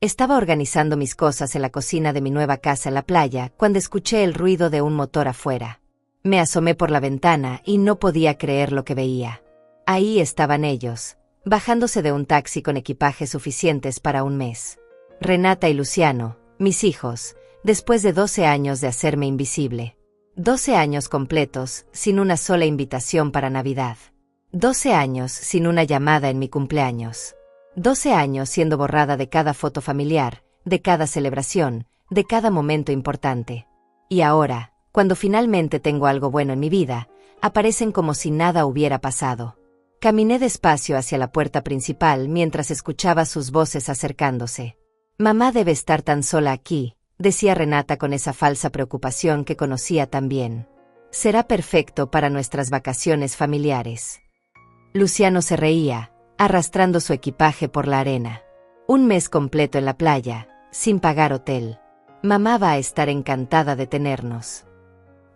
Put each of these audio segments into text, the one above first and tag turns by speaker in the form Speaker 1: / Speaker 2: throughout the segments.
Speaker 1: Estaba organizando mis cosas en la cocina de mi nueva casa en la playa cuando escuché el ruido de un motor afuera. Me asomé por la ventana y no podía creer lo que veía. Ahí estaban ellos, bajándose de un taxi con equipajes suficientes para un mes. Renata y Luciano, mis hijos, después de 12 años de hacerme invisible. 12 años completos, sin una sola invitación para Navidad. 12 años sin una llamada en mi cumpleaños. 12 años siendo borrada de cada foto familiar, de cada celebración, de cada momento importante. Y ahora, cuando finalmente tengo algo bueno en mi vida, aparecen como si nada hubiera pasado. Caminé despacio hacia la puerta principal mientras escuchaba sus voces acercándose. «Mamá debe estar tan sola aquí», decía Renata con esa falsa preocupación que conocía tan bien. «Será perfecto para nuestras vacaciones familiares». Luciano se reía, arrastrando su equipaje por la arena. Un mes completo en la playa, sin pagar hotel. Mamá va a estar encantada de tenernos.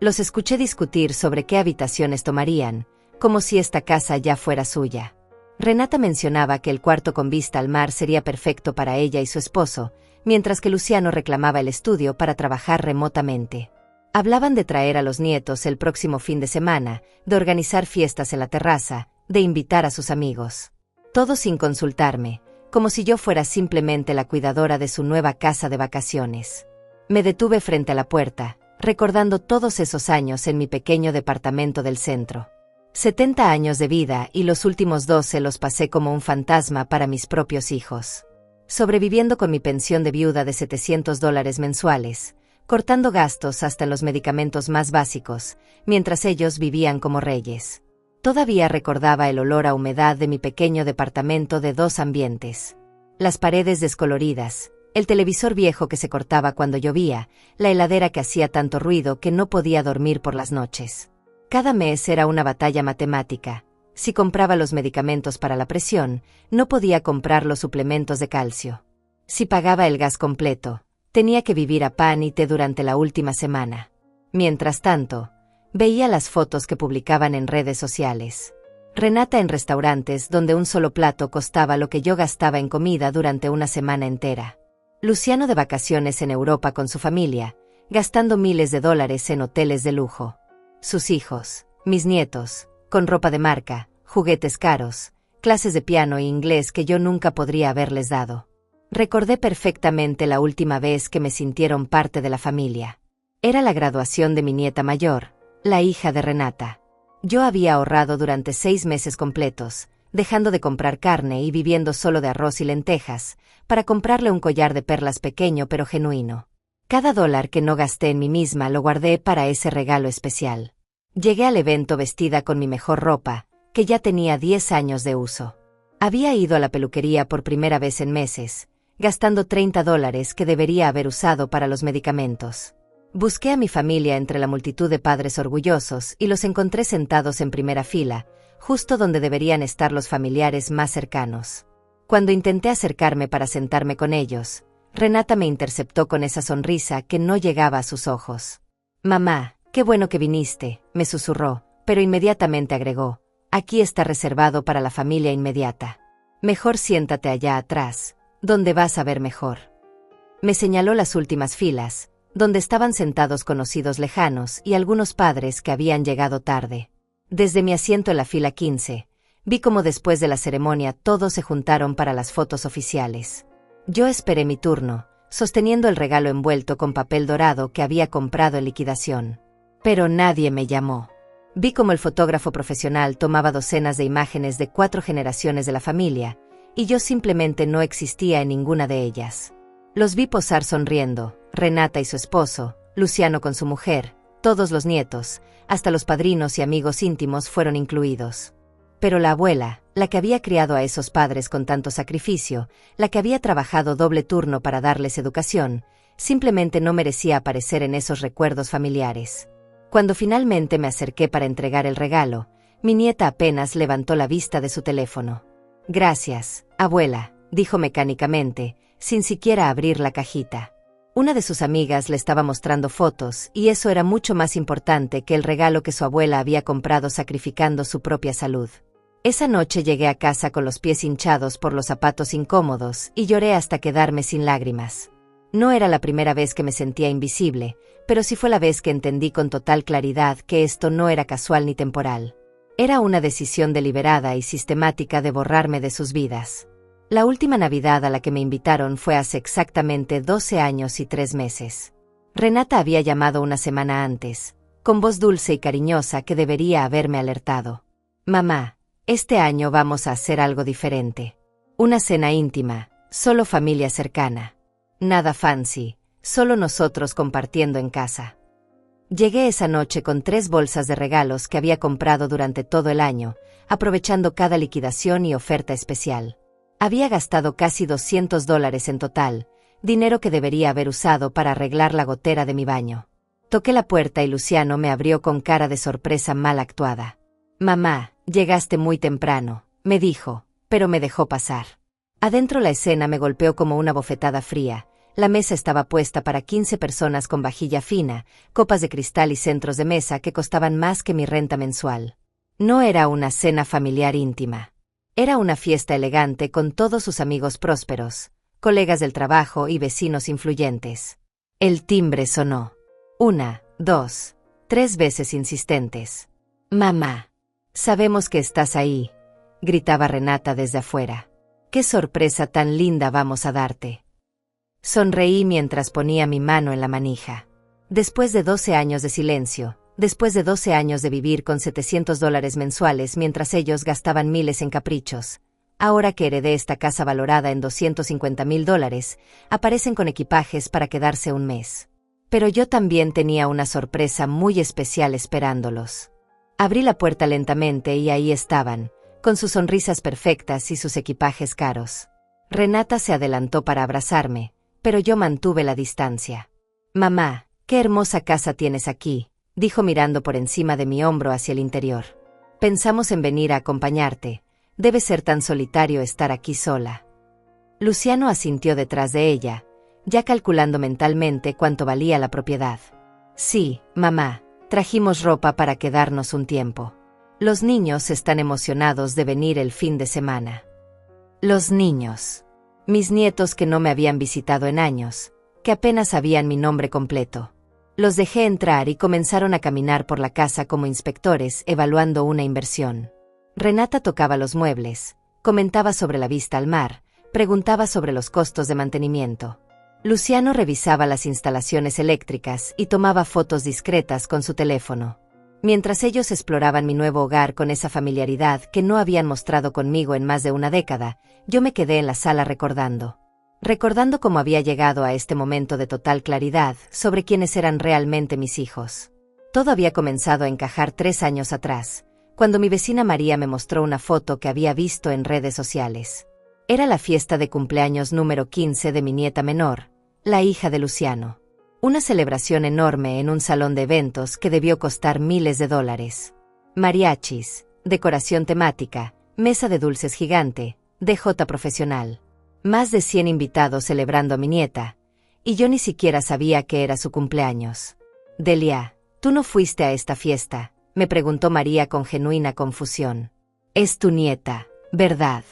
Speaker 1: Los escuché discutir sobre qué habitaciones tomarían, como si esta casa ya fuera suya. Renata mencionaba que el cuarto con vista al mar sería perfecto para ella y su esposo, mientras que Luciano reclamaba el estudio para trabajar remotamente. Hablaban de traer a los nietos el próximo fin de semana, de organizar fiestas en la terraza, de invitar a sus amigos. Todo sin consultarme, como si yo fuera simplemente la cuidadora de su nueva casa de vacaciones. Me detuve frente a la puerta, recordando todos esos años en mi pequeño departamento del centro. 70 años de vida y los últimos 12 los pasé como un fantasma para mis propios hijos. Sobreviviendo con mi pensión de viuda de $700 mensuales, cortando gastos hasta en los medicamentos más básicos, mientras ellos vivían como reyes. Todavía recordaba el olor a humedad de mi pequeño departamento de 2 ambientes. Las paredes descoloridas, el televisor viejo que se cortaba cuando llovía, la heladera que hacía tanto ruido que no podía dormir por las noches. Cada mes era una batalla matemática. Si compraba los medicamentos para la presión, no podía comprar los suplementos de calcio. Si pagaba el gas completo, tenía que vivir a pan y té durante la última semana. Mientras tanto, veía las fotos que publicaban en redes sociales. Renata en restaurantes donde un solo plato costaba lo que yo gastaba en comida durante una semana entera. Luciano de vacaciones en Europa con su familia, gastando miles de dólares en hoteles de lujo. Sus hijos, mis nietos, con ropa de marca, juguetes caros, clases de piano e inglés que yo nunca podría haberles dado. Recordé perfectamente la última vez que me sintieron parte de la familia. Era la graduación de mi nieta mayor, la hija de Renata. Yo había ahorrado durante 6 meses completos, dejando de comprar carne y viviendo solo de arroz y lentejas, para comprarle un collar de perlas pequeño pero genuino. Cada dólar que no gasté en mí misma lo guardé para ese regalo especial. Llegué al evento vestida con mi mejor ropa, que ya tenía 10 años de uso. Había ido a la peluquería por primera vez en meses, gastando $30 que debería haber usado para los medicamentos. Busqué a mi familia entre la multitud de padres orgullosos y los encontré sentados en primera fila, justo donde deberían estar los familiares más cercanos. Cuando intenté acercarme para sentarme con ellos, Renata me interceptó con esa sonrisa que no llegaba a sus ojos. «Mamá, qué bueno que viniste», me susurró, pero inmediatamente agregó, «aquí está reservado para la familia inmediata. Mejor siéntate allá atrás, donde vas a ver mejor». Me señaló las últimas filas, donde estaban sentados conocidos lejanos y algunos padres que habían llegado tarde. Desde mi asiento en la fila 15, vi cómo después de la ceremonia todos se juntaron para las fotos oficiales. Yo esperé mi turno, sosteniendo el regalo envuelto con papel dorado que había comprado en liquidación. Pero nadie me llamó. Vi cómo el fotógrafo profesional tomaba docenas de imágenes de 4 generaciones de la familia, y yo simplemente no existía en ninguna de ellas. Los vi posar sonriendo, Renata y su esposo, Luciano con su mujer, todos los nietos, hasta los padrinos y amigos íntimos fueron incluidos. Pero la abuela, la que había criado a esos padres con tanto sacrificio, la que había trabajado doble turno para darles educación, simplemente no merecía aparecer en esos recuerdos familiares. Cuando finalmente me acerqué para entregar el regalo, mi nieta apenas levantó la vista de su teléfono. «Gracias, abuela», dijo mecánicamente, sin siquiera abrir la cajita. Una de sus amigas le estaba mostrando fotos, y eso era mucho más importante que el regalo que su abuela había comprado sacrificando su propia salud. Esa noche llegué a casa con los pies hinchados por los zapatos incómodos y lloré hasta quedarme sin lágrimas. No era la primera vez que me sentía invisible, pero sí fue la vez que entendí con total claridad que esto no era casual ni temporal. Era una decisión deliberada y sistemática de borrarme de sus vidas. La última Navidad a la que me invitaron fue hace exactamente 12 años y 3 meses. Renata había llamado una semana antes, con voz dulce y cariñosa que debería haberme alertado. Mamá, este año vamos a hacer algo diferente. Una cena íntima, solo familia cercana. Nada fancy, solo nosotros compartiendo en casa. Llegué esa noche con 3 bolsas de regalos que había comprado durante todo el año, aprovechando cada liquidación y oferta especial. Había gastado casi $200 en total, dinero que debería haber usado para arreglar la gotera de mi baño. Toqué la puerta y Luciano me abrió con cara de sorpresa mal actuada. Mamá, llegaste muy temprano, me dijo, pero me dejó pasar. Adentro la escena me golpeó como una bofetada fría. La mesa estaba puesta para 15 personas con vajilla fina, copas de cristal y centros de mesa que costaban más que mi renta mensual. No era una cena familiar íntima. Era una fiesta elegante con todos sus amigos prósperos, colegas del trabajo y vecinos influyentes. El timbre sonó. 1, 2, 3 veces insistentes. Mamá, sabemos que estás ahí, gritaba Renata desde afuera. ¡Qué sorpresa tan linda vamos a darte! Sonreí mientras ponía mi mano en la manija. Después de 12 años de silencio, después de 12 años de vivir con $700 mensuales mientras ellos gastaban miles en caprichos, ahora que heredé esta casa valorada en $250,000, aparecen con equipajes para quedarse un mes. Pero yo también tenía una sorpresa muy especial esperándolos. Abrí la puerta lentamente y ahí estaban, con sus sonrisas perfectas y sus equipajes caros. Renata se adelantó para abrazarme, pero yo mantuve la distancia. Mamá, qué hermosa casa tienes aquí, dijo mirando por encima de mi hombro hacia el interior. Pensamos en venir a acompañarte. Debe ser tan solitario estar aquí sola. Luciano asintió detrás de ella, ya calculando mentalmente cuánto valía la propiedad. Sí, mamá, trajimos ropa para quedarnos un tiempo. Los niños están emocionados de venir el fin de semana. Los niños. Mis nietos que no me habían visitado en años, que apenas sabían mi nombre completo. Los dejé entrar y comenzaron a caminar por la casa como inspectores evaluando una inversión. Renata tocaba los muebles, comentaba sobre la vista al mar, preguntaba sobre los costos de mantenimiento. Luciano revisaba las instalaciones eléctricas y tomaba fotos discretas con su teléfono. Mientras ellos exploraban mi nuevo hogar con esa familiaridad que no habían mostrado conmigo en más de una década, yo me quedé en la sala recordando cómo había llegado a este momento de total claridad sobre quiénes eran realmente mis hijos. Todo había comenzado a encajar 3 años atrás, cuando mi vecina María me mostró una foto que había visto en redes sociales. Era la fiesta de cumpleaños número 15 de mi nieta menor, la hija de Luciano. Una celebración enorme en un salón de eventos que debió costar miles de dólares. Mariachis, decoración temática, mesa de dulces gigante, DJ profesional. Más de 100 invitados celebrando a mi nieta, y yo ni siquiera sabía que era su cumpleaños. Delia, ¿tú no fuiste a esta fiesta?, me preguntó María con genuina confusión. Es tu nieta, ¿verdad?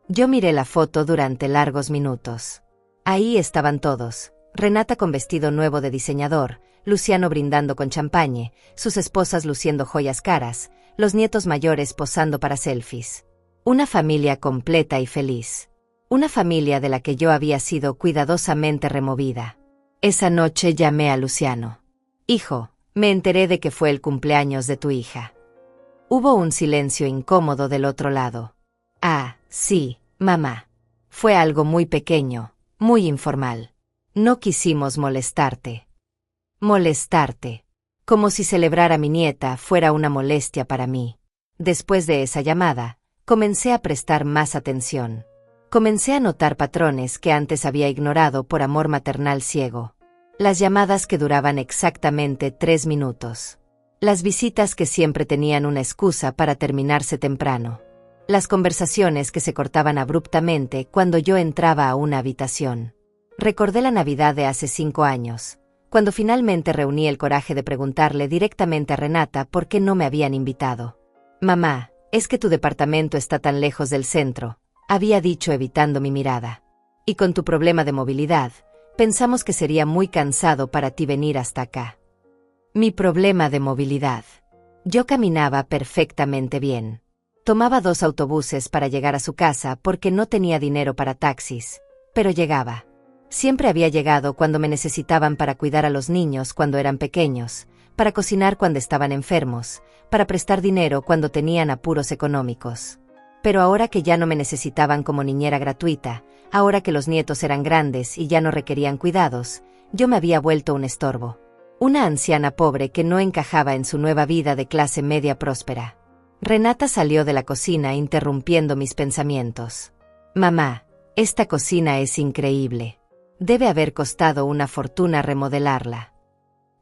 Speaker 1: Yo miré la foto durante largos minutos. Ahí estaban todos. Renata con vestido nuevo de diseñador, Luciano brindando con champagne, sus esposas luciendo joyas caras, los nietos mayores posando para selfies. Una familia completa y feliz. Una familia de la que yo había sido cuidadosamente removida. Esa noche llamé a Luciano. Hijo, me enteré de que fue el cumpleaños de tu hija. Hubo un silencio incómodo del otro lado. Ah, sí, mamá. Fue algo muy pequeño, muy informal. No quisimos molestarte. Molestarte. Como si celebrar a mi nieta fuera una molestia para mí. Después de esa llamada, comencé a prestar más atención. Comencé a notar patrones que antes había ignorado por amor maternal ciego. Las llamadas que duraban exactamente 3 minutos. Las visitas que siempre tenían una excusa para terminarse temprano. Las conversaciones que se cortaban abruptamente cuando yo entraba a una habitación. Recordé la Navidad de hace 5 años, cuando finalmente reuní el coraje de preguntarle directamente a Renata por qué no me habían invitado. Mamá, Es que tu departamento está tan lejos del centro, había dicho evitando mi mirada. Y con tu problema de movilidad, pensamos que sería muy cansado para ti venir hasta acá. Mi problema de movilidad. Yo caminaba perfectamente bien. Tomaba 2 autobuses para llegar a su casa porque no tenía dinero para taxis, pero llegaba. Siempre había llegado cuando me necesitaban para cuidar a los niños cuando eran pequeños, para cocinar cuando estaban enfermos, para prestar dinero cuando tenían apuros económicos. Pero ahora que ya no me necesitaban como niñera gratuita, ahora que los nietos eran grandes y ya no requerían cuidados, yo me había vuelto un estorbo. Una anciana pobre que no encajaba en su nueva vida de clase media próspera. Renata salió de la cocina interrumpiendo mis pensamientos. Mamá, esta cocina es increíble. Debe haber costado una fortuna remodelarla.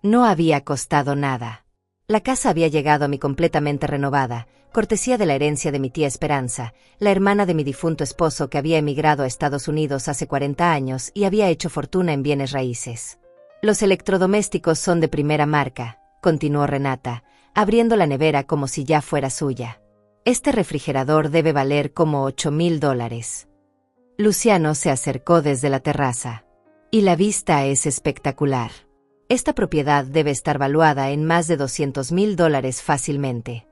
Speaker 1: No había costado nada. La casa había llegado a mí completamente renovada, cortesía de la herencia de mi tía Esperanza, la hermana de mi difunto esposo que había emigrado a Estados Unidos hace 40 años y había hecho fortuna en bienes raíces. Los electrodomésticos son de primera marca, continuó Renata, abriendo la nevera como si ya fuera suya. Este refrigerador debe valer como $8,000. Luciano se acercó desde la terraza. Y la vista es espectacular. Esta propiedad debe estar valuada en más de $200,000 fácilmente.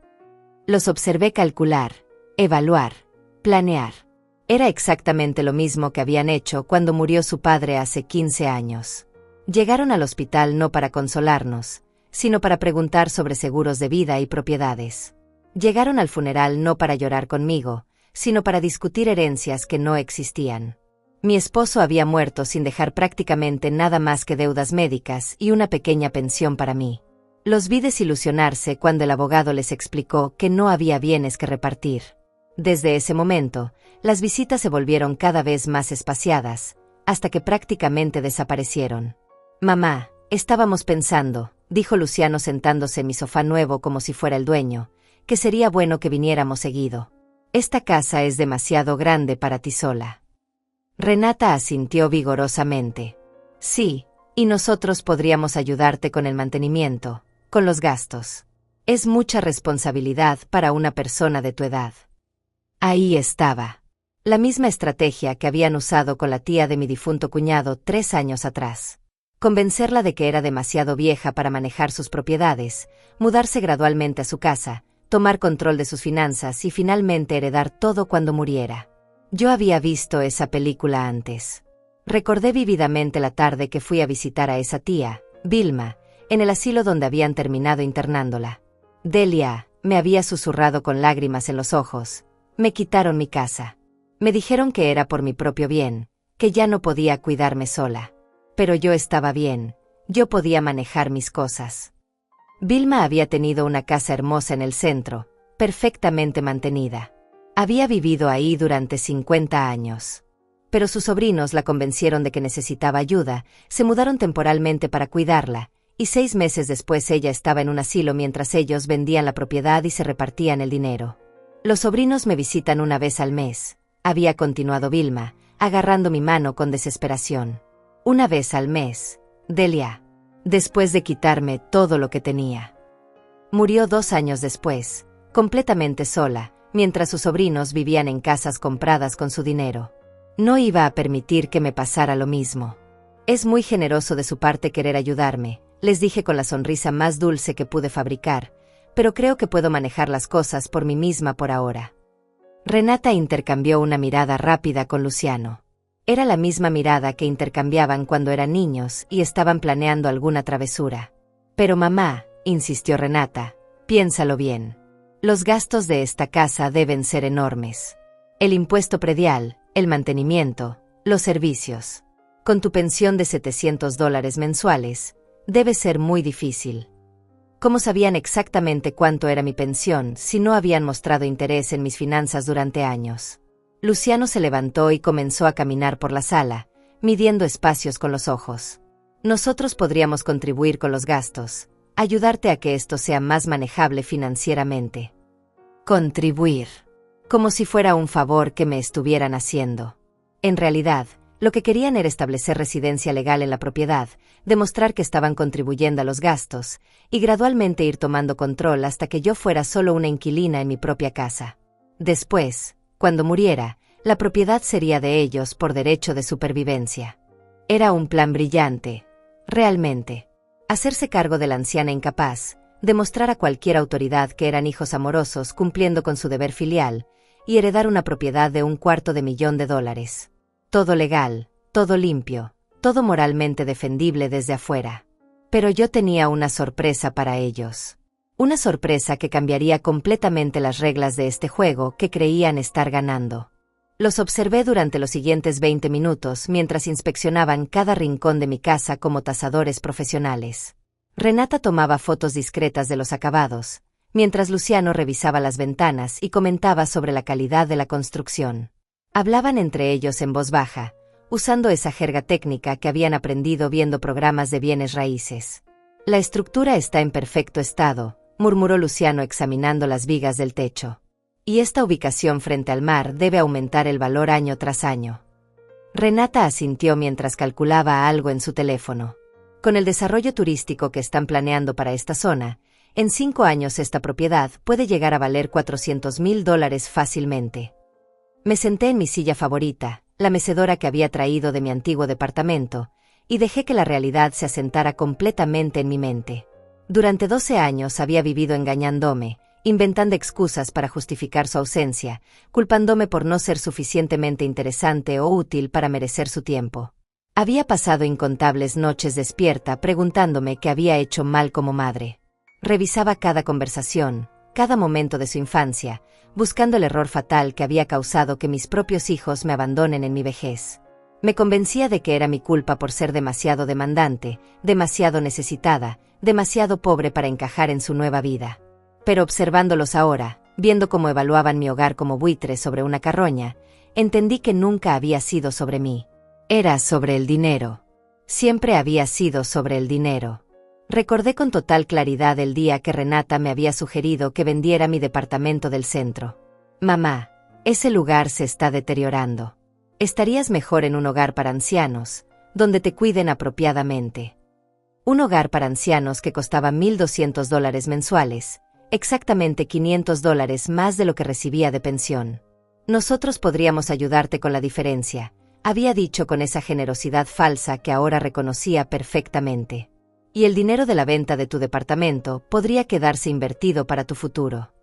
Speaker 1: Los observé calcular, evaluar, planear. Era exactamente lo mismo que habían hecho cuando murió su padre hace 15 años. Llegaron al hospital no para consolarnos, sino para preguntar sobre seguros de vida y propiedades. Llegaron al funeral no para llorar conmigo, sino para discutir herencias que no existían. Mi esposo había muerto sin dejar prácticamente nada más que deudas médicas y una pequeña pensión para mí. Los vi desilusionarse cuando el abogado les explicó que no había bienes que repartir. Desde ese momento, las visitas se volvieron cada vez más espaciadas, hasta que prácticamente desaparecieron. Mamá, estábamos pensando, dijo Luciano sentándose en mi sofá nuevo como si fuera el dueño, que sería bueno que viniéramos seguido. Esta casa es demasiado grande para ti sola. Renata asintió vigorosamente. Sí, y nosotros podríamos ayudarte con el mantenimiento, con los gastos. Es mucha responsabilidad para una persona de tu edad. Ahí estaba. La misma estrategia que habían usado con la tía de mi difunto cuñado 3 años atrás. Convencerla de que era demasiado vieja para manejar sus propiedades, mudarse gradualmente a su casa, tomar control de sus finanzas y finalmente heredar todo cuando muriera. Yo había visto esa película antes. Recordé vívidamente la tarde que fui a visitar a esa tía, Vilma, en el asilo donde habían terminado internándola. Delia, me había susurrado con lágrimas en los ojos. Me quitaron mi casa. Me dijeron que era por mi propio bien, que ya no podía cuidarme sola. Pero yo estaba bien, yo podía manejar mis cosas. Vilma había tenido una casa hermosa en el centro, perfectamente mantenida. Había vivido ahí durante 50 años. Pero sus sobrinos la convencieron de que necesitaba ayuda, se mudaron temporalmente para cuidarla, y 6 meses después ella estaba en un asilo mientras ellos vendían la propiedad y se repartían el dinero. Los sobrinos me visitan una vez al mes, había continuado Vilma, agarrando mi mano con desesperación. Una vez al mes, Delia. Después de quitarme todo lo que tenía. Murió 2 años después, completamente sola, mientras sus sobrinos vivían en casas compradas con su dinero. No iba a permitir que me pasara lo mismo. Es muy generoso de su parte querer ayudarme, les dije con la sonrisa más dulce que pude fabricar, pero creo que puedo manejar las cosas por mí misma por ahora. Renata intercambió una mirada rápida con Luciano. Era la misma mirada que intercambiaban cuando eran niños y estaban planeando alguna travesura. Pero mamá, insistió Renata, piénsalo bien. Los gastos de esta casa deben ser enormes. El impuesto predial, el mantenimiento, los servicios. Con tu pensión de $700 mensuales, debe ser muy difícil. ¿Cómo sabían exactamente cuánto era mi pensión si no habían mostrado interés en mis finanzas durante años? Luciano se levantó y comenzó a caminar por la sala, midiendo espacios con los ojos. Nosotros podríamos contribuir con los gastos, ayudarte a que esto sea más manejable financieramente. Contribuir. Como si fuera un favor que me estuvieran haciendo. En realidad, Lo que querían era establecer residencia legal en la propiedad, demostrar que estaban contribuyendo a los gastos, y gradualmente ir tomando control hasta que yo fuera solo una inquilina en mi propia casa. Después, cuando muriera, la propiedad sería de ellos por derecho de supervivencia. Era un plan brillante, realmente. Hacerse cargo de la anciana incapaz, demostrar a cualquier autoridad que eran hijos amorosos cumpliendo con su deber filial, y heredar una propiedad de $250,000,000. Todo legal, todo limpio, todo moralmente defendible desde afuera. Pero yo tenía una sorpresa para ellos. Una sorpresa que cambiaría completamente las reglas de este juego que creían estar ganando. Los observé durante los siguientes 20 minutos mientras inspeccionaban cada rincón de mi casa como tasadores profesionales. Renata tomaba fotos discretas de los acabados, mientras Luciano revisaba las ventanas y comentaba sobre la calidad de la construcción. Hablaban entre ellos en voz baja, usando esa jerga técnica que habían aprendido viendo programas de bienes raíces. La estructura está en perfecto estado, murmuró Luciano examinando las vigas del techo. Y esta ubicación frente al mar debe aumentar el valor año tras año. Renata asintió mientras calculaba algo en su teléfono. Con el desarrollo turístico que están planeando para esta zona, en 5 años esta propiedad puede llegar a valer $400,000 fácilmente. Me senté en mi silla favorita, la mecedora que había traído de mi antiguo departamento, y dejé que la realidad se asentara completamente en mi mente. Durante 12 años había vivido engañándome, inventando excusas para justificar su ausencia, culpándome por no ser suficientemente interesante o útil para merecer su tiempo. Había pasado incontables noches despierta preguntándome qué había hecho mal como madre. Revisaba cada conversación, cada momento de su infancia, buscando el error fatal que había causado que mis propios hijos me abandonen en mi vejez. Me convencía de que era mi culpa por ser demasiado demandante, demasiado necesitada, demasiado pobre para encajar en su nueva vida. Pero observándolos ahora, viendo cómo evaluaban mi hogar como buitre sobre una carroña, entendí que nunca había sido sobre mí. Era sobre el dinero. Siempre había sido sobre el dinero. Recordé con total claridad el día que Renata me había sugerido que vendiera mi departamento del centro. Mamá, ese lugar se está deteriorando. Estarías mejor en un hogar para ancianos, donde te cuiden apropiadamente. Un hogar para ancianos que costaba $1,200 mensuales, exactamente $500 más de lo que recibía de pensión. Nosotros podríamos ayudarte con la diferencia, había dicho con esa generosidad falsa que ahora reconocía perfectamente. Y el dinero de la venta de tu departamento podría quedarse invertido para tu futuro.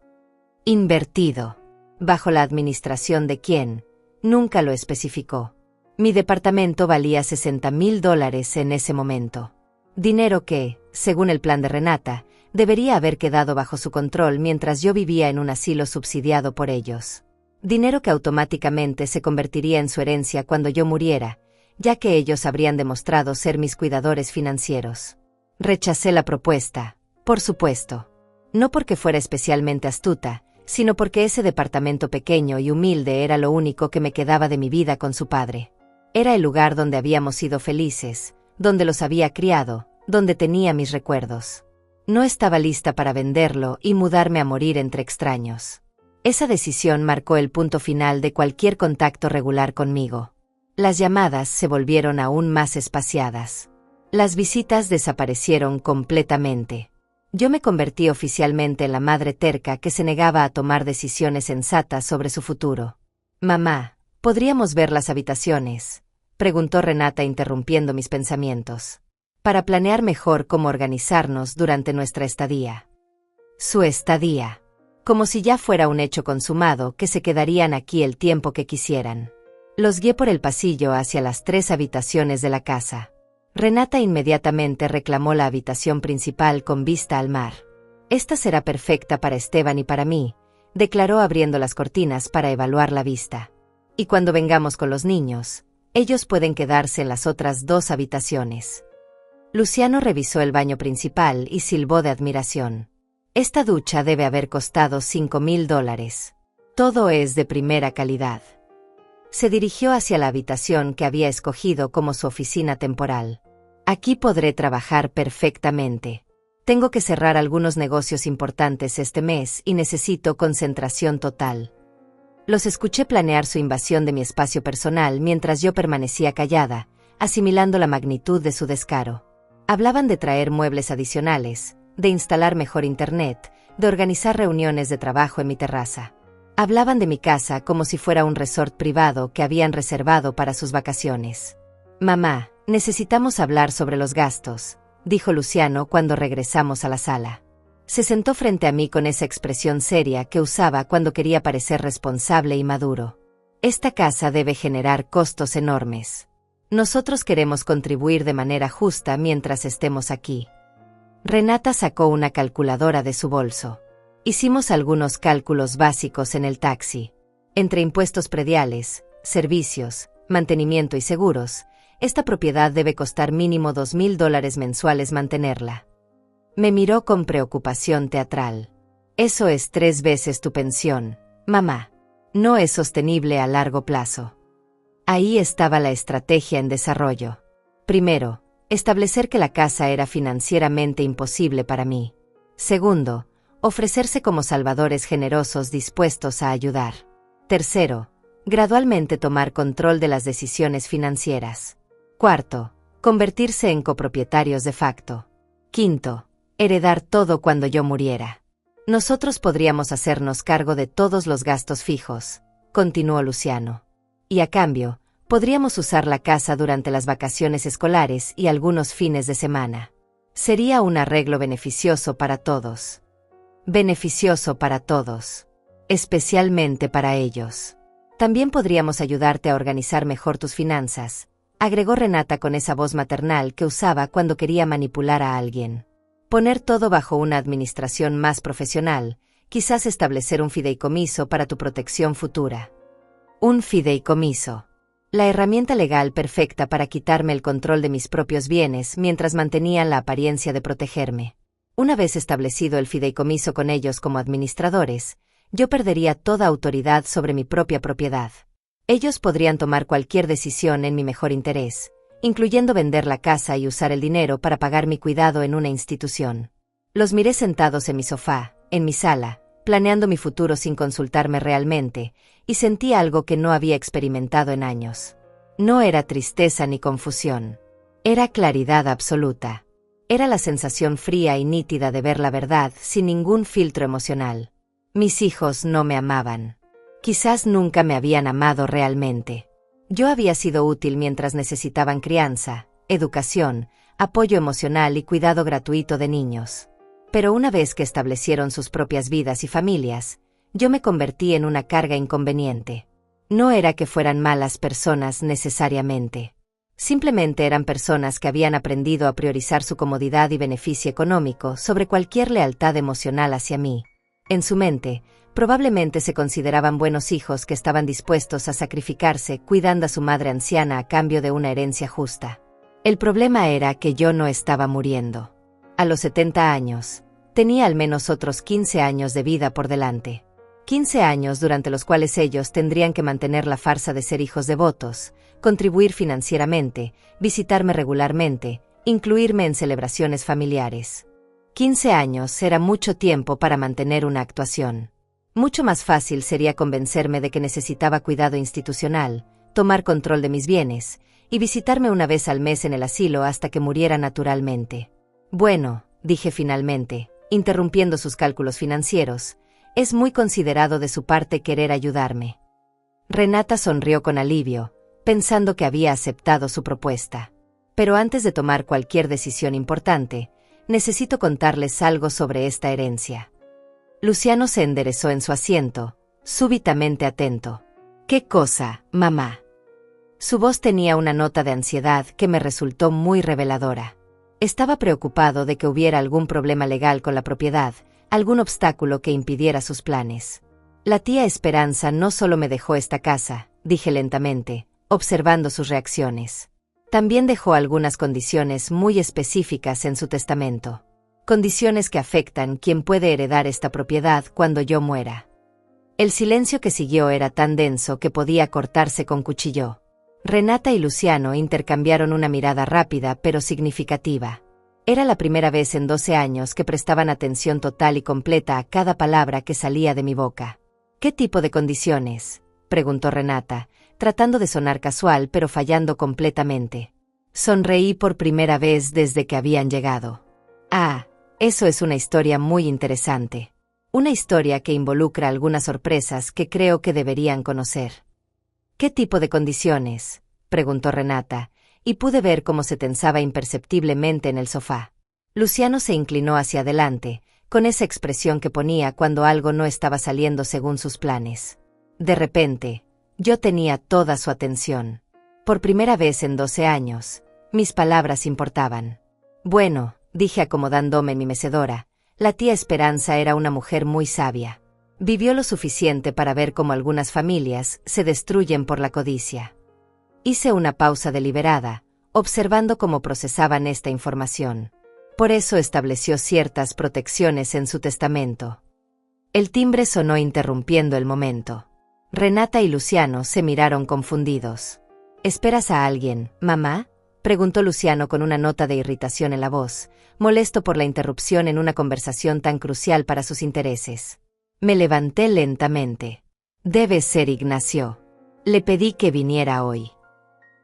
Speaker 1: Invertido. ¿Bajo la administración de quién? Nunca lo especificó. Mi departamento valía $60,000 en ese momento. Dinero que, según el plan de Renata, debería haber quedado bajo su control mientras yo vivía en un asilo subsidiado por ellos. Dinero que automáticamente se convertiría en su herencia cuando yo muriera, ya que ellos habrían demostrado ser mis cuidadores financieros. Rechacé la propuesta, por supuesto. No porque fuera especialmente astuta, sino porque ese departamento pequeño y humilde era lo único que me quedaba de mi vida con su padre. Era el lugar donde habíamos sido felices, donde los había criado, donde tenía mis recuerdos. No estaba lista para venderlo y mudarme a morir entre extraños. Esa decisión marcó el punto final de cualquier contacto regular conmigo. Las llamadas se volvieron aún más espaciadas. Las visitas desaparecieron completamente. Yo me convertí oficialmente en la madre terca que se negaba a tomar decisiones sensatas sobre su futuro. Mamá, ¿podríamos ver las habitaciones?, preguntó Renata interrumpiendo mis pensamientos. Para planear mejor cómo organizarnos durante nuestra estadía. Su estadía. Como si ya fuera un hecho consumado que se quedarían aquí el tiempo que quisieran. Los guié por el pasillo hacia las 3 habitaciones de la casa. Renata inmediatamente reclamó la habitación principal con vista al mar. Esta será perfecta para Esteban y para mí, declaró abriendo las cortinas para evaluar la vista. Y cuando vengamos con los niños, ellos pueden quedarse en las otras 2 habitaciones. Luciano revisó el baño principal y silbó de admiración. Esta ducha debe haber costado $5,000. Todo es de primera calidad. Se dirigió hacia la habitación que había escogido como su oficina temporal. Aquí podré trabajar perfectamente. Tengo que cerrar algunos negocios importantes este mes y necesito concentración total. Los escuché planear su invasión de mi espacio personal mientras yo permanecía callada, asimilando la magnitud de su descaro. Hablaban de traer muebles adicionales, de instalar mejor internet, de organizar reuniones de trabajo en mi terraza. Hablaban de mi casa como si fuera un resort privado que habían reservado para sus vacaciones. «Mamá, necesitamos hablar sobre los gastos», dijo Luciano cuando regresamos a la sala. Se sentó frente a mí con esa expresión seria que usaba cuando quería parecer responsable y maduro. «Esta casa debe generar costos enormes. Nosotros queremos contribuir de manera justa mientras estemos aquí». Renata sacó una calculadora de su bolso. Hicimos algunos cálculos básicos en el taxi. Entre impuestos prediales, servicios, mantenimiento y seguros, esta propiedad debe costar mínimo $2,000 mensuales mantenerla. Me miró con preocupación teatral. «Eso es 3 veces tu pensión, mamá. No es sostenible a largo plazo». Ahí estaba la estrategia en desarrollo. Primero, establecer que la casa era financieramente imposible para mí. Segundo, ofrecerse como salvadores generosos dispuestos a ayudar. Tercero, gradualmente tomar control de las decisiones financieras. Cuarto, convertirse en copropietarios de facto. Quinto, heredar todo cuando yo muriera. Nosotros podríamos hacernos cargo de todos los gastos fijos, continuó Luciano. Y a cambio, podríamos usar la casa durante las vacaciones escolares y algunos fines de semana. Sería un arreglo beneficioso para todos. Beneficioso para todos. Especialmente para ellos. También podríamos ayudarte a organizar mejor tus finanzas, agregó Renata con esa voz maternal que usaba cuando quería manipular a alguien. Poner todo bajo una administración más profesional, quizás establecer un fideicomiso para tu protección futura. Un fideicomiso. La herramienta legal perfecta para quitarme el control de mis propios bienes mientras mantenían la apariencia de protegerme. Una vez establecido el fideicomiso con ellos como administradores, yo perdería toda autoridad sobre mi propia propiedad. Ellos podrían tomar cualquier decisión en mi mejor interés, incluyendo vender la casa y usar el dinero para pagar mi cuidado en una institución. Los miré sentados en mi sofá, en mi sala, planeando mi futuro sin consultarme realmente, y sentí algo que no había experimentado en años. No era tristeza ni confusión. Era claridad absoluta. Era la sensación fría y nítida de ver la verdad sin ningún filtro emocional. Mis hijos no me amaban. Quizás nunca me habían amado realmente. Yo había sido útil mientras necesitaban crianza, educación, apoyo emocional y cuidado gratuito de niños. Pero una vez que establecieron sus propias vidas y familias, yo me convertí en una carga inconveniente. No era que fueran malas personas necesariamente. Simplemente eran personas que habían aprendido a priorizar su comodidad y beneficio económico sobre cualquier lealtad emocional hacia mí. En su mente, probablemente se consideraban buenos hijos que estaban dispuestos a sacrificarse cuidando a su madre anciana a cambio de una herencia justa. El problema era que yo no estaba muriendo. A los 70 años, tenía al menos otros 15 años de vida por delante. 15 años durante los cuales ellos tendrían que mantener la farsa de ser hijos devotos, contribuir financieramente, visitarme regularmente, incluirme en celebraciones familiares. 15 años era mucho tiempo para mantener una actuación. Mucho más fácil sería convencerme de que necesitaba cuidado institucional, tomar control de mis bienes, y visitarme una vez al mes en el asilo hasta que muriera naturalmente. Bueno, dije finalmente, interrumpiendo sus cálculos financieros, es muy considerado de su parte querer ayudarme. Renata sonrió con alivio, pensando que había aceptado su propuesta. Pero antes de tomar cualquier decisión importante, necesito contarles algo sobre esta herencia. Luciano se enderezó en su asiento, súbitamente atento. ¿Qué cosa, mamá? Su voz tenía una nota de ansiedad que me resultó muy reveladora. Estaba preocupado de que hubiera algún problema legal con la propiedad, algún obstáculo que impidiera sus planes. La tía Esperanza no solo me dejó esta casa, dije lentamente, observando sus reacciones. También dejó algunas condiciones muy específicas en su testamento. Condiciones que afectan quién puede heredar esta propiedad cuando yo muera. El silencio que siguió era tan denso que podía cortarse con cuchillo. Renata y Luciano intercambiaron una mirada rápida pero significativa. Era la primera vez en 12 años que prestaban atención total y completa a cada palabra que salía de mi boca. ¿Qué tipo de condiciones?, preguntó Renata, tratando de sonar casual pero fallando completamente. Sonreí por primera vez desde que habían llegado. Ah, eso es una historia muy interesante. Una historia que involucra algunas sorpresas que creo que deberían conocer. ¿Qué tipo de condiciones?, preguntó Renata, y pude ver cómo se tensaba imperceptiblemente en el sofá. Luciano se inclinó hacia adelante, con esa expresión que ponía cuando algo no estaba saliendo según sus planes. De repente, yo tenía toda su atención. Por primera vez en 12 años, mis palabras importaban. Bueno, dije acomodándome en mi mecedora, la tía Esperanza era una mujer muy sabia. Vivió lo suficiente para ver cómo algunas familias se destruyen por la codicia. Hice una pausa deliberada, observando cómo procesaban esta información. Por eso estableció ciertas protecciones en su testamento. El timbre sonó interrumpiendo el momento. Renata y Luciano se miraron confundidos. ¿Esperas a alguien, mamá?, preguntó Luciano con una nota de irritación en la voz, molesto por la interrupción en una conversación tan crucial para sus intereses. Me levanté lentamente. Debe ser Ignacio. Le pedí que viniera hoy.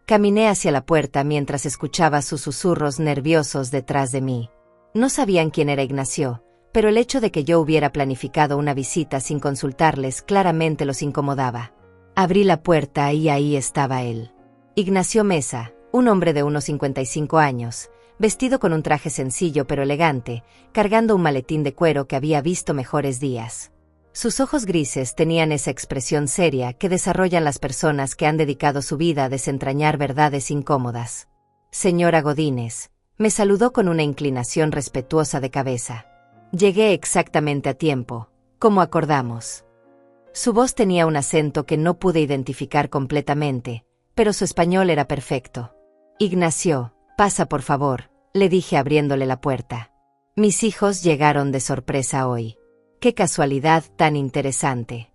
Speaker 1: Caminé hacia la puerta mientras escuchaba sus susurros nerviosos detrás de mí. No sabían quién era Ignacio, pero el hecho de que yo hubiera planificado una visita sin consultarles claramente los incomodaba. Abrí la puerta y ahí estaba él. Ignacio Mesa, un hombre de unos 55 años, vestido con un traje sencillo pero elegante, cargando un maletín de cuero que había visto mejores días. Sus ojos grises tenían esa expresión seria que desarrollan las personas que han dedicado su vida a desentrañar verdades incómodas. Señora Godínez, me saludó con una inclinación respetuosa de cabeza. Llegué exactamente a tiempo, como acordamos. Su voz tenía un acento que no pude identificar completamente, pero su español era perfecto. Ignacio, pasa por favor, le dije abriéndole la puerta. Mis hijos llegaron de sorpresa hoy. ¡Qué casualidad tan interesante!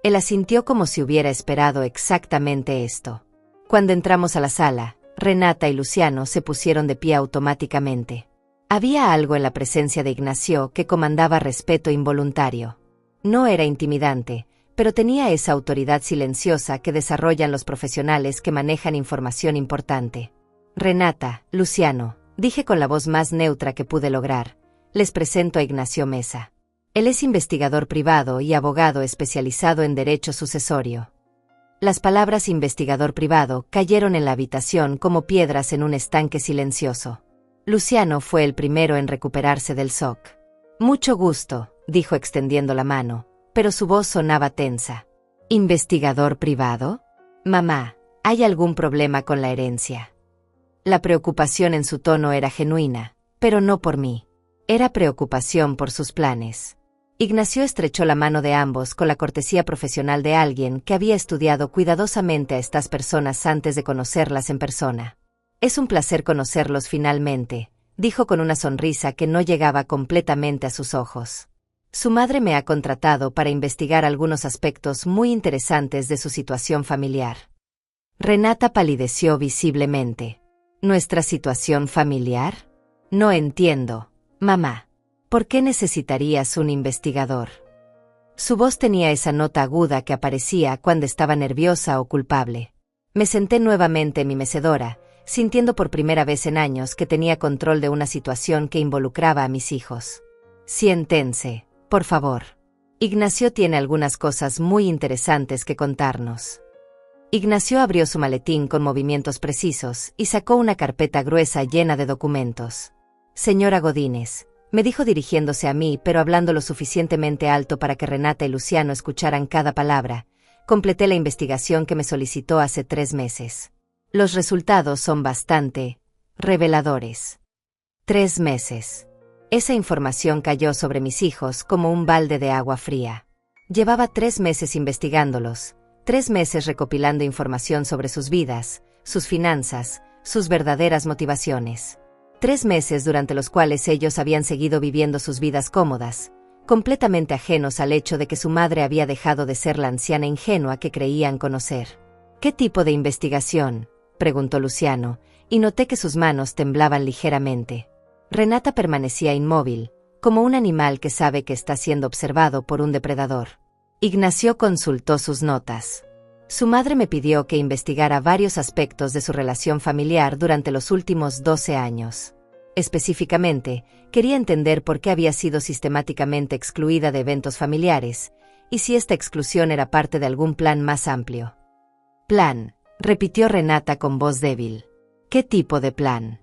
Speaker 1: Él asintió como si hubiera esperado exactamente esto. Cuando entramos a la sala, Renata y Luciano se pusieron de pie automáticamente. Había algo en la presencia de Ignacio que comandaba respeto involuntario. No era intimidante, pero tenía esa autoridad silenciosa que desarrollan los profesionales que manejan información importante. Renata, Luciano, dije con la voz más neutra que pude lograr, les presento a Ignacio Mesa. Él es investigador privado y abogado especializado en derecho sucesorio. Las palabras investigador privado cayeron en la habitación como piedras en un estanque silencioso. Luciano fue el primero en recuperarse del shock. Mucho gusto, dijo extendiendo la mano, pero su voz sonaba tensa. ¿Investigador privado? Mamá, ¿hay algún problema con la herencia? La preocupación en su tono era genuina, pero no por mí. Era preocupación por sus planes. Ignacio estrechó la mano de ambos con la cortesía profesional de alguien que había estudiado cuidadosamente a estas personas antes de conocerlas en persona. Es un placer conocerlos finalmente, dijo con una sonrisa que no llegaba completamente a sus ojos. Su madre me ha contratado para investigar algunos aspectos muy interesantes de su situación familiar. Renata palideció visiblemente. ¿Nuestra situación familiar? No entiendo, mamá. ¿Por qué necesitarías un investigador? Su voz tenía esa nota aguda que aparecía cuando estaba nerviosa o culpable. Me senté nuevamente en mi mecedora, sintiendo por primera vez en años que tenía control de una situación que involucraba a mis hijos. Siéntense, por favor. Ignacio tiene algunas cosas muy interesantes que contarnos. Ignacio abrió su maletín con movimientos precisos y sacó una carpeta gruesa llena de documentos. Señora Godínez, me dijo dirigiéndose a mí pero hablando lo suficientemente alto para que Renata y Luciano escucharan cada palabra, completé la investigación que me solicitó hace 3 meses. Los resultados son bastante reveladores. 3 meses. Esa información cayó sobre mis hijos como un balde de agua fría. Llevaba 3 meses investigándolos, 3 meses recopilando información sobre sus vidas, sus finanzas, sus verdaderas motivaciones. 3 meses durante los cuales ellos habían seguido viviendo sus vidas cómodas, completamente ajenos al hecho de que su madre había dejado de ser la anciana ingenua que creían conocer. ¿Qué tipo de investigación?, preguntó Luciano, y noté que sus manos temblaban ligeramente. Renata permanecía inmóvil, como un animal que sabe que está siendo observado por un depredador. Ignacio consultó sus notas. Su madre me pidió que investigara varios aspectos de su relación familiar durante los últimos 12 años. Específicamente, quería entender por qué había sido sistemáticamente excluida de eventos familiares, y si esta exclusión era parte de algún plan más amplio. «Plan», repitió Renata con voz débil. «¿Qué tipo de plan?»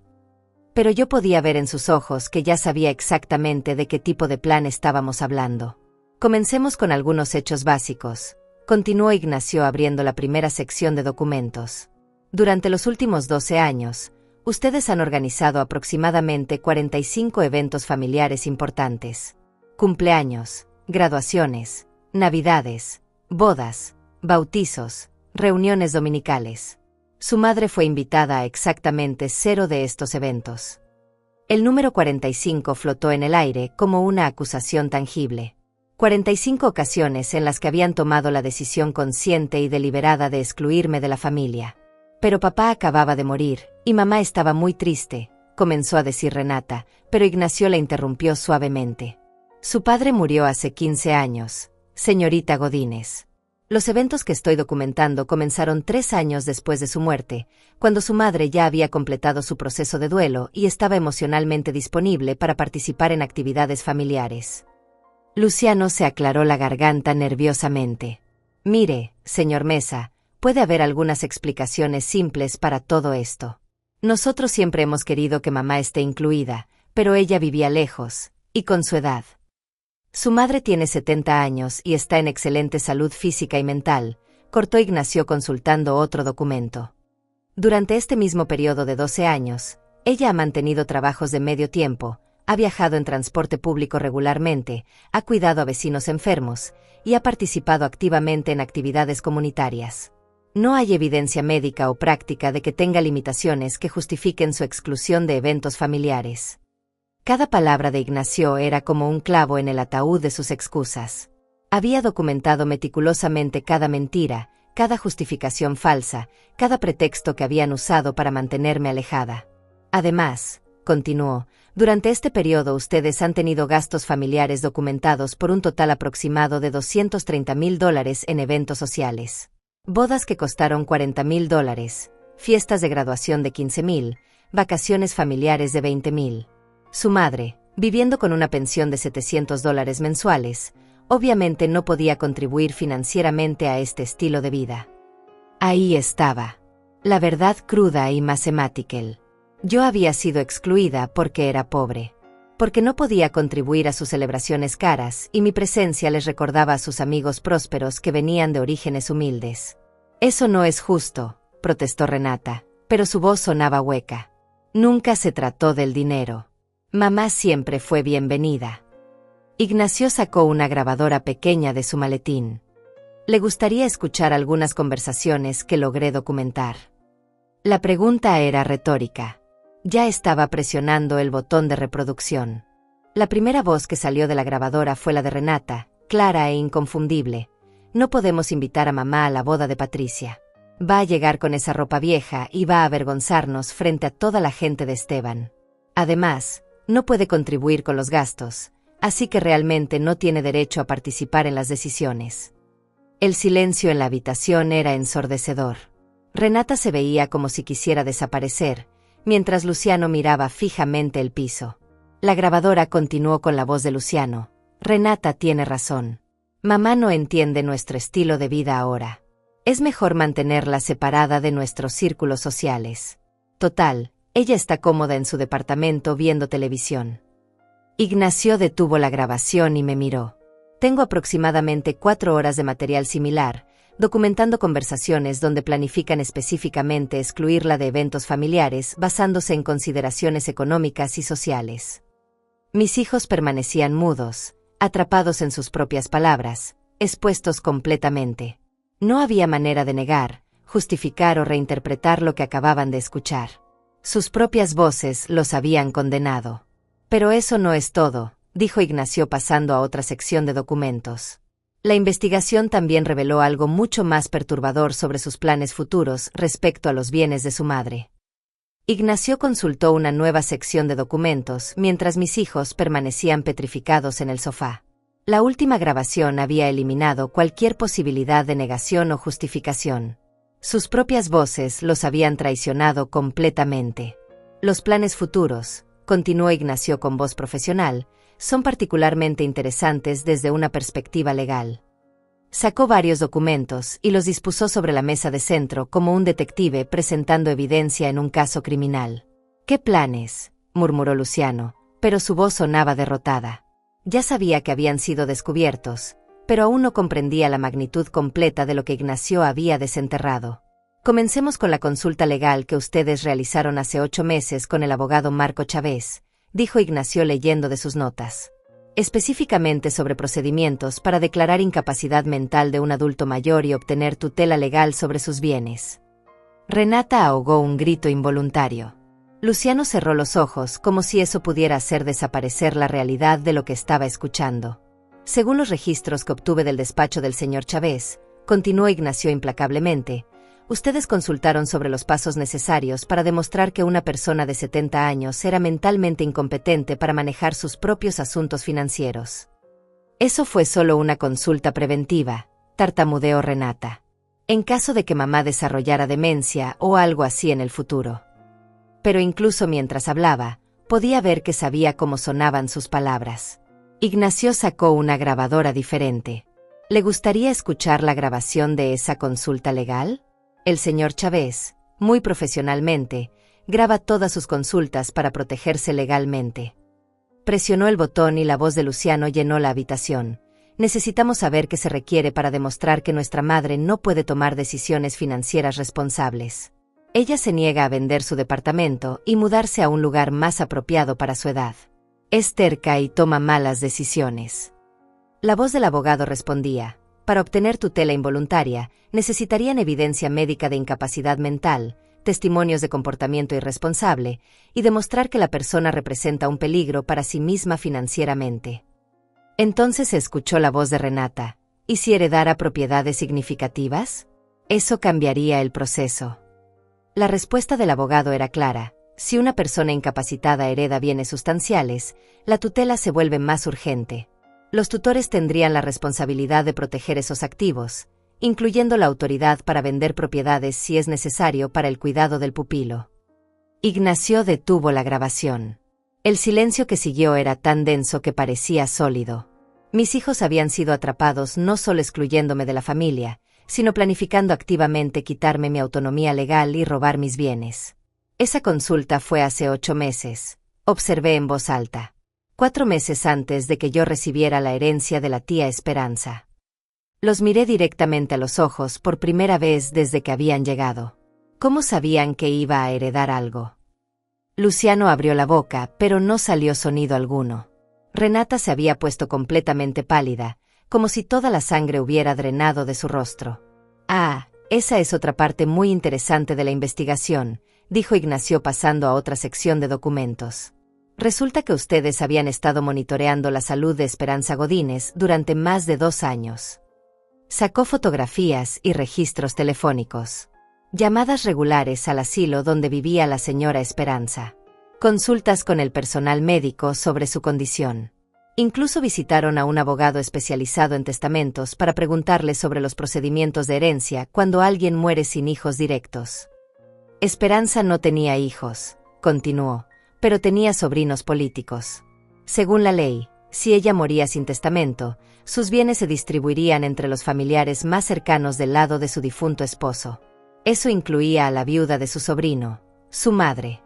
Speaker 1: Pero yo podía ver en sus ojos que ya sabía exactamente de qué tipo de plan estábamos hablando. Comencemos con algunos hechos básicos. Continuó Ignacio abriendo la primera sección de documentos. Durante los últimos 12 años, ustedes han organizado aproximadamente 45 eventos familiares importantes. Cumpleaños, graduaciones, navidades, bodas, bautizos, reuniones dominicales. Su madre fue invitada a exactamente 0 de estos eventos. El número 45 flotó en el aire como una acusación tangible. 45 ocasiones en las que habían tomado la decisión consciente y deliberada de excluirme de la familia. Pero papá acababa de morir, y mamá estaba muy triste, comenzó a decir Renata, pero Ignacio la interrumpió suavemente. Su padre murió hace 15 años, señorita Godínez. Los eventos que estoy documentando comenzaron 3 años después de su muerte, cuando su madre ya había completado su proceso de duelo y estaba emocionalmente disponible para participar en actividades familiares. Luciano se aclaró la garganta nerviosamente. Mire, señor Mesa, puede haber algunas explicaciones simples para todo esto. Nosotros siempre hemos querido que mamá esté incluida, pero ella vivía lejos, y con su edad. Su madre tiene 70 años y está en excelente salud física y mental, cortó Ignacio consultando otro documento. Durante este mismo periodo de 12 años, ella ha mantenido trabajos de medio tiempo, ha viajado en transporte público regularmente, ha cuidado a vecinos enfermos, y ha participado activamente en actividades comunitarias. No hay evidencia médica o práctica de que tenga limitaciones que justifiquen su exclusión de eventos familiares. Cada palabra de Ignacio era como un clavo en el ataúd de sus excusas. Había documentado meticulosamente cada mentira, cada justificación falsa, cada pretexto que habían usado para mantenerme alejada. Además, continuó, durante este periodo ustedes han tenido gastos familiares documentados por un total aproximado de $230,000 en eventos sociales. Bodas que costaron $40,000, fiestas de graduación de $15,000, vacaciones familiares de $20,000. Su madre, viviendo con una pensión de $700 mensuales, obviamente no podía contribuir financieramente a este estilo de vida. Ahí estaba. La verdad cruda y matemática. Yo había sido excluida porque era pobre. Porque no podía contribuir a sus celebraciones caras y mi presencia les recordaba a sus amigos prósperos que venían de orígenes humildes. Eso no es justo, protestó Renata, pero su voz sonaba hueca. Nunca se trató del dinero. Mamá siempre fue bienvenida. Ignacio sacó una grabadora pequeña de su maletín. Le gustaría escuchar algunas conversaciones que logré documentar. La pregunta era retórica. Ya estaba presionando el botón de reproducción. La primera voz que salió de la grabadora fue la de Renata, clara e inconfundible. No podemos invitar a mamá a la boda de Patricia. Va a llegar con esa ropa vieja y va a avergonzarnos frente a toda la gente de Esteban. Además, no puede contribuir con los gastos, así que realmente no tiene derecho a participar en las decisiones. El silencio en la habitación era ensordecedor. Renata se veía como si quisiera desaparecer, mientras Luciano miraba fijamente el piso. La grabadora continuó con la voz de Luciano. Renata tiene razón. Mamá no entiende nuestro estilo de vida ahora. Es mejor mantenerla separada de nuestros círculos sociales. Total, ella está cómoda en su departamento viendo televisión. Ignacio detuvo la grabación y me miró. Tengo aproximadamente 4 horas de material similar, documentando conversaciones donde planifican específicamente excluirla de eventos familiares basándose en consideraciones económicas y sociales. Mis hijos permanecían mudos, atrapados en sus propias palabras, expuestos completamente. No había manera de negar, justificar o reinterpretar lo que acababan de escuchar. Sus propias voces los habían condenado. Pero eso no es todo, dijo Ignacio pasando a otra sección de documentos. La investigación también reveló algo mucho más perturbador sobre sus planes futuros respecto a los bienes de su madre. Ignacio consultó una nueva sección de documentos mientras mis hijos permanecían petrificados en el sofá. La última grabación había eliminado cualquier posibilidad de negación o justificación. Sus propias voces los habían traicionado completamente. Los planes futuros, continuó Ignacio con voz profesional, son particularmente interesantes desde una perspectiva legal. Sacó varios documentos y los dispuso sobre la mesa de centro como un detective presentando evidencia en un caso criminal. «¿Qué planes?», murmuró Luciano, pero su voz sonaba derrotada. Ya sabía que habían sido descubiertos, pero aún no comprendía la magnitud completa de lo que Ignacio había desenterrado. «Comencemos con la consulta legal que ustedes realizaron hace 8 meses con el abogado Marco Chávez», dijo Ignacio leyendo de sus notas. «Específicamente sobre procedimientos para declarar incapacidad mental de un adulto mayor y obtener tutela legal sobre sus bienes». Renata ahogó un grito involuntario. Luciano cerró los ojos como si eso pudiera hacer desaparecer la realidad de lo que estaba escuchando. «Según los registros que obtuve del despacho del señor Chávez», continuó Ignacio implacablemente, «ustedes consultaron sobre los pasos necesarios para demostrar que una persona de 70 años era mentalmente incompetente para manejar sus propios asuntos financieros». «Eso fue solo una consulta preventiva», tartamudeó Renata. «En caso de que mamá desarrollara demencia o algo así en el futuro». Pero incluso mientras hablaba, podía ver que sabía cómo sonaban sus palabras. Ignacio sacó una grabadora diferente. «¿Le gustaría escuchar la grabación de esa consulta legal?» El señor Chávez, muy profesionalmente, graba todas sus consultas para protegerse legalmente. Presionó el botón y la voz de Luciano llenó la habitación. «Necesitamos saber qué se requiere para demostrar que nuestra madre no puede tomar decisiones financieras responsables. Ella se niega a vender su departamento y mudarse a un lugar más apropiado para su edad. Es terca y toma malas decisiones». La voz del abogado respondía: «Para obtener tutela involuntaria, necesitarían evidencia médica de incapacidad mental, testimonios de comportamiento irresponsable, y demostrar que la persona representa un peligro para sí misma financieramente». Entonces se escuchó la voz de Renata: «¿Y si heredara propiedades significativas? Eso cambiaría el proceso». La respuesta del abogado era clara: si una persona incapacitada hereda bienes sustanciales, la tutela se vuelve más urgente. Los tutores tendrían la responsabilidad de proteger esos activos, incluyendo la autoridad para vender propiedades si es necesario para el cuidado del pupilo. Ignacio detuvo la grabación. El silencio que siguió era tan denso que parecía sólido. Mis hijos habían sido atrapados no solo excluyéndome de la familia, sino planificando activamente quitarme mi autonomía legal y robar mis bienes. Esa consulta fue hace 8 meses, observé en voz alta. 4 meses antes de que yo recibiera la herencia de la tía Esperanza. Los miré directamente a los ojos por primera vez desde que habían llegado. ¿Cómo sabían que iba a heredar algo? Luciano abrió la boca, pero no salió sonido alguno. Renata se había puesto completamente pálida, como si toda la sangre hubiera drenado de su rostro. «Ah, esa es otra parte muy interesante de la investigación», dijo Ignacio pasando a otra sección de documentos. «Resulta que ustedes habían estado monitoreando la salud de Esperanza Godínez durante más de 2 años. Sacó fotografías y registros telefónicos. Llamadas regulares al asilo donde vivía la señora Esperanza. Consultas con el personal médico sobre su condición. Incluso visitaron a un abogado especializado en testamentos para preguntarle sobre los procedimientos de herencia cuando alguien muere sin hijos directos. Esperanza no tenía hijos», continuó, «pero tenía sobrinos políticos. Según la ley, si ella moría sin testamento, sus bienes se distribuirían entre los familiares más cercanos del lado de su difunto esposo. Eso incluía a la viuda de su sobrino, su madre».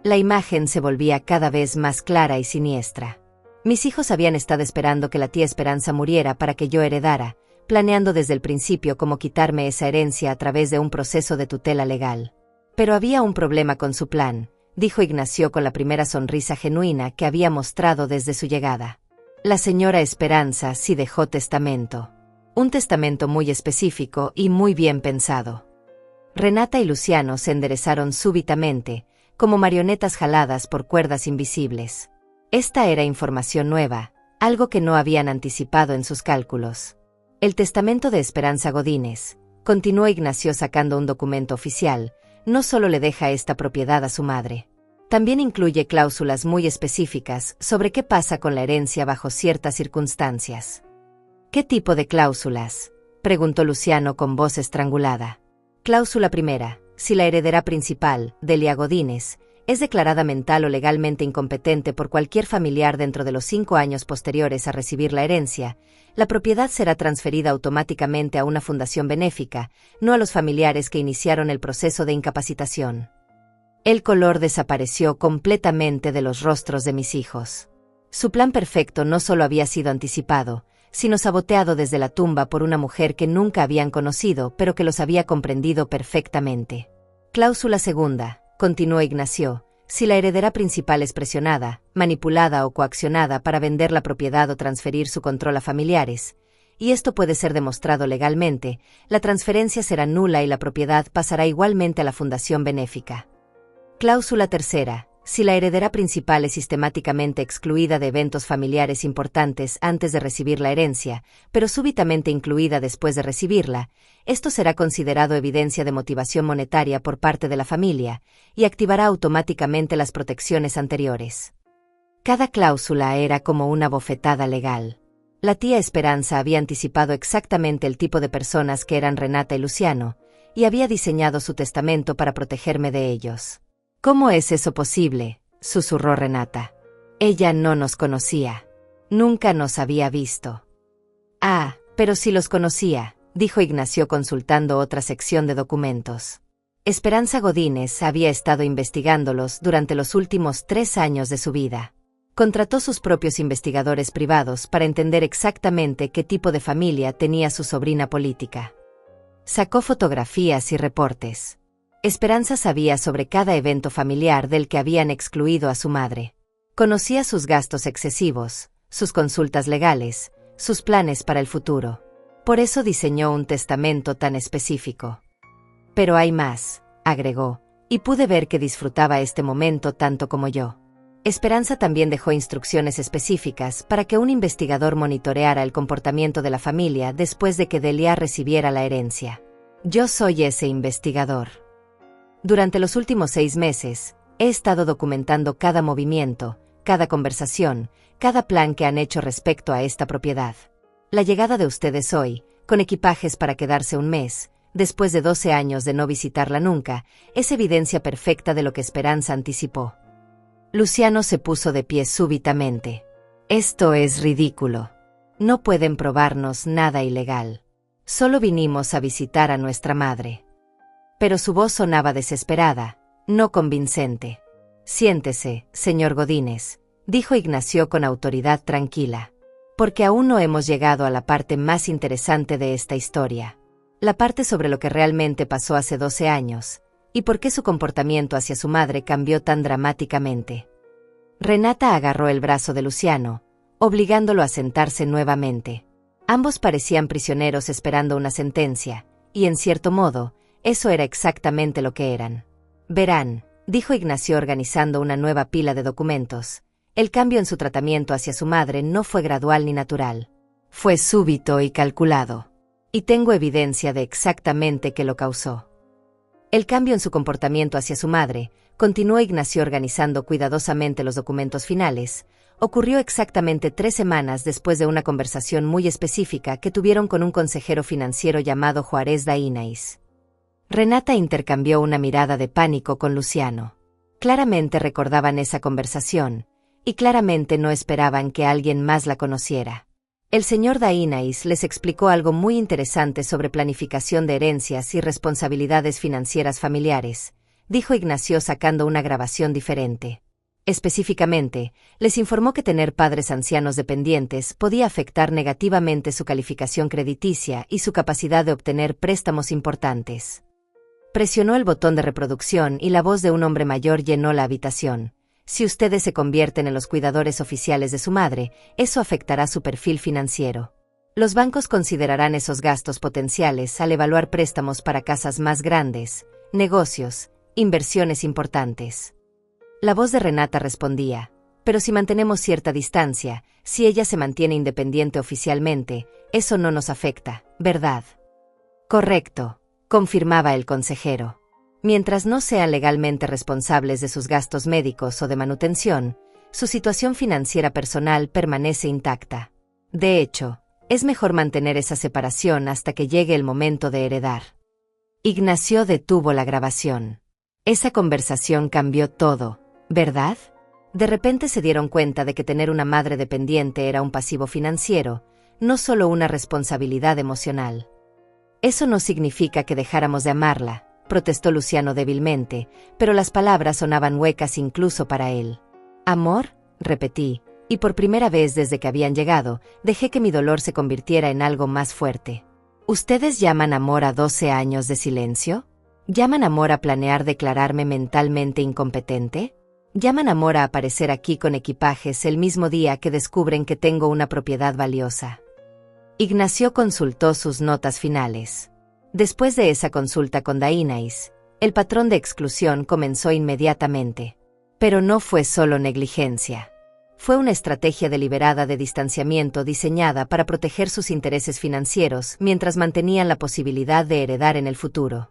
Speaker 1: La imagen se volvía cada vez más clara y siniestra. Mis hijos habían estado esperando que la tía Esperanza muriera para que yo heredara, planeando desde el principio cómo quitarme esa herencia a través de un proceso de tutela legal. Pero había un problema con su plan, dijo Ignacio con la primera sonrisa genuina que había mostrado desde su llegada. La señora Esperanza sí dejó testamento. Un testamento muy específico y muy bien pensado. Renata y Luciano se enderezaron súbitamente, como marionetas jaladas por cuerdas invisibles. Esta era información nueva, algo que no habían anticipado en sus cálculos. El testamento de Esperanza Godínez, continuó Ignacio sacando un documento oficial, no solo le deja esta propiedad a su madre. También incluye cláusulas muy específicas sobre qué pasa con la herencia bajo ciertas circunstancias. ¿Qué tipo de cláusulas?, preguntó Luciano con voz estrangulada. Cláusula primera: si la heredera principal, Delia Godínez, es declarada mental o legalmente incompetente por cualquier familiar dentro de los 5 años posteriores a recibir la herencia, la propiedad será transferida automáticamente a una fundación benéfica, no a los familiares que iniciaron el proceso de incapacitación. El color desapareció completamente de los rostros de mis hijos. Su plan perfecto no solo había sido anticipado, sino saboteado desde la tumba por una mujer que nunca habían conocido, pero que los había comprendido perfectamente. Cláusula segunda, continuó Ignacio: si la heredera principal es presionada, manipulada o coaccionada para vender la propiedad o transferir su control a familiares, y esto puede ser demostrado legalmente, la transferencia será nula y la propiedad pasará igualmente a la fundación benéfica. Cláusula tercera: si la heredera principal es sistemáticamente excluida de eventos familiares importantes antes de recibir la herencia, pero súbitamente incluida después de recibirla, esto será considerado evidencia de motivación monetaria por parte de la familia, y activará automáticamente las protecciones anteriores. Cada cláusula era como una bofetada legal. La tía Esperanza había anticipado exactamente el tipo de personas que eran Renata y Luciano, y había diseñado su testamento para protegerme de ellos. ¿Cómo es eso posible?, susurró Renata. Ella no nos conocía. Nunca nos había visto. Ah, pero sí los conocía, dijo Ignacio consultando otra sección de documentos. Esperanza Godínez había estado investigándolos durante los últimos 3 años de su vida. Contrató sus propios investigadores privados para entender exactamente qué tipo de familia tenía su sobrina política. Sacó fotografías y reportes. Esperanza sabía sobre cada evento familiar del que habían excluido a su madre. Conocía sus gastos excesivos, sus consultas legales, sus planes para el futuro. Por eso diseñó un testamento tan específico. Pero hay más, agregó, y pude ver que disfrutaba este momento tanto como yo. Esperanza también dejó instrucciones específicas para que un investigador monitoreara el comportamiento de la familia después de que Delia recibiera la herencia. Yo soy ese investigador. Durante los últimos 6 meses, he estado documentando cada movimiento, cada conversación, cada plan que han hecho respecto a esta propiedad. La llegada de ustedes hoy, con equipajes para quedarse un mes, después de 12 años de no visitarla nunca, es evidencia perfecta de lo que Esperanza anticipó. Luciano se puso de pie súbitamente. Esto es ridículo. No pueden probarnos nada ilegal. Solo vinimos a visitar a nuestra madre. Pero su voz sonaba desesperada, no convincente. Siéntese, señor Godínez, dijo Ignacio con autoridad tranquila. Porque aún no hemos llegado a la parte más interesante de esta historia. La parte sobre lo que realmente pasó hace 12 años, y por qué su comportamiento hacia su madre cambió tan dramáticamente. Renata agarró el brazo de Luciano, obligándolo a sentarse nuevamente. Ambos parecían prisioneros esperando una sentencia, y en cierto modo, eso era exactamente lo que eran. Verán, dijo Ignacio organizando una nueva pila de documentos, el cambio en su tratamiento hacia su madre no fue gradual ni natural. Fue súbito y calculado. Y tengo evidencia de exactamente qué lo causó. El cambio en su comportamiento hacia su madre, continuó Ignacio organizando cuidadosamente los documentos finales, ocurrió exactamente 3 semanas después de una conversación muy específica que tuvieron con un consejero financiero llamado Juárez Dainais. Renata intercambió una mirada de pánico con Luciano. Claramente recordaban esa conversación, y claramente no esperaban que alguien más la conociera. El señor Dainais les explicó algo muy interesante sobre planificación de herencias y responsabilidades financieras familiares, dijo Ignacio sacando una grabación diferente. Específicamente, les informó que tener padres ancianos dependientes podía afectar negativamente su calificación crediticia y su capacidad de obtener préstamos importantes. Presionó el botón de reproducción y la voz de un hombre mayor llenó la habitación. Si ustedes se convierten en los cuidadores oficiales de su madre, eso afectará su perfil financiero. Los bancos considerarán esos gastos potenciales al evaluar préstamos para casas más grandes, negocios, inversiones importantes. La voz de Renata respondía, pero si mantenemos cierta distancia, si ella se mantiene independiente oficialmente, eso no nos afecta, ¿verdad? Correcto, confirmaba el consejero. Mientras no sean legalmente responsables de sus gastos médicos o de manutención, su situación financiera personal permanece intacta. De hecho, es mejor mantener esa separación hasta que llegue el momento de heredar. Ignacio detuvo la grabación. Esa conversación cambió todo, ¿verdad? De repente se dieron cuenta de que tener una madre dependiente era un pasivo financiero, no solo una responsabilidad emocional. Eso no significa que dejáramos de amarla, protestó Luciano débilmente, pero las palabras sonaban huecas incluso para él. ¿Amor?, repetí, y por primera vez desde que habían llegado, dejé que mi dolor se convirtiera en algo más fuerte. ¿Ustedes llaman amor a 12 años de silencio? ¿Llaman amor a planear declararme mentalmente incompetente? ¿Llaman amor a aparecer aquí con equipajes el mismo día que descubren que tengo una propiedad valiosa? Ignacio consultó sus notas finales. Después de esa consulta con Dainais, el patrón de exclusión comenzó inmediatamente. Pero no fue solo negligencia. Fue una estrategia deliberada de distanciamiento diseñada para proteger sus intereses financieros mientras mantenían la posibilidad de heredar en el futuro.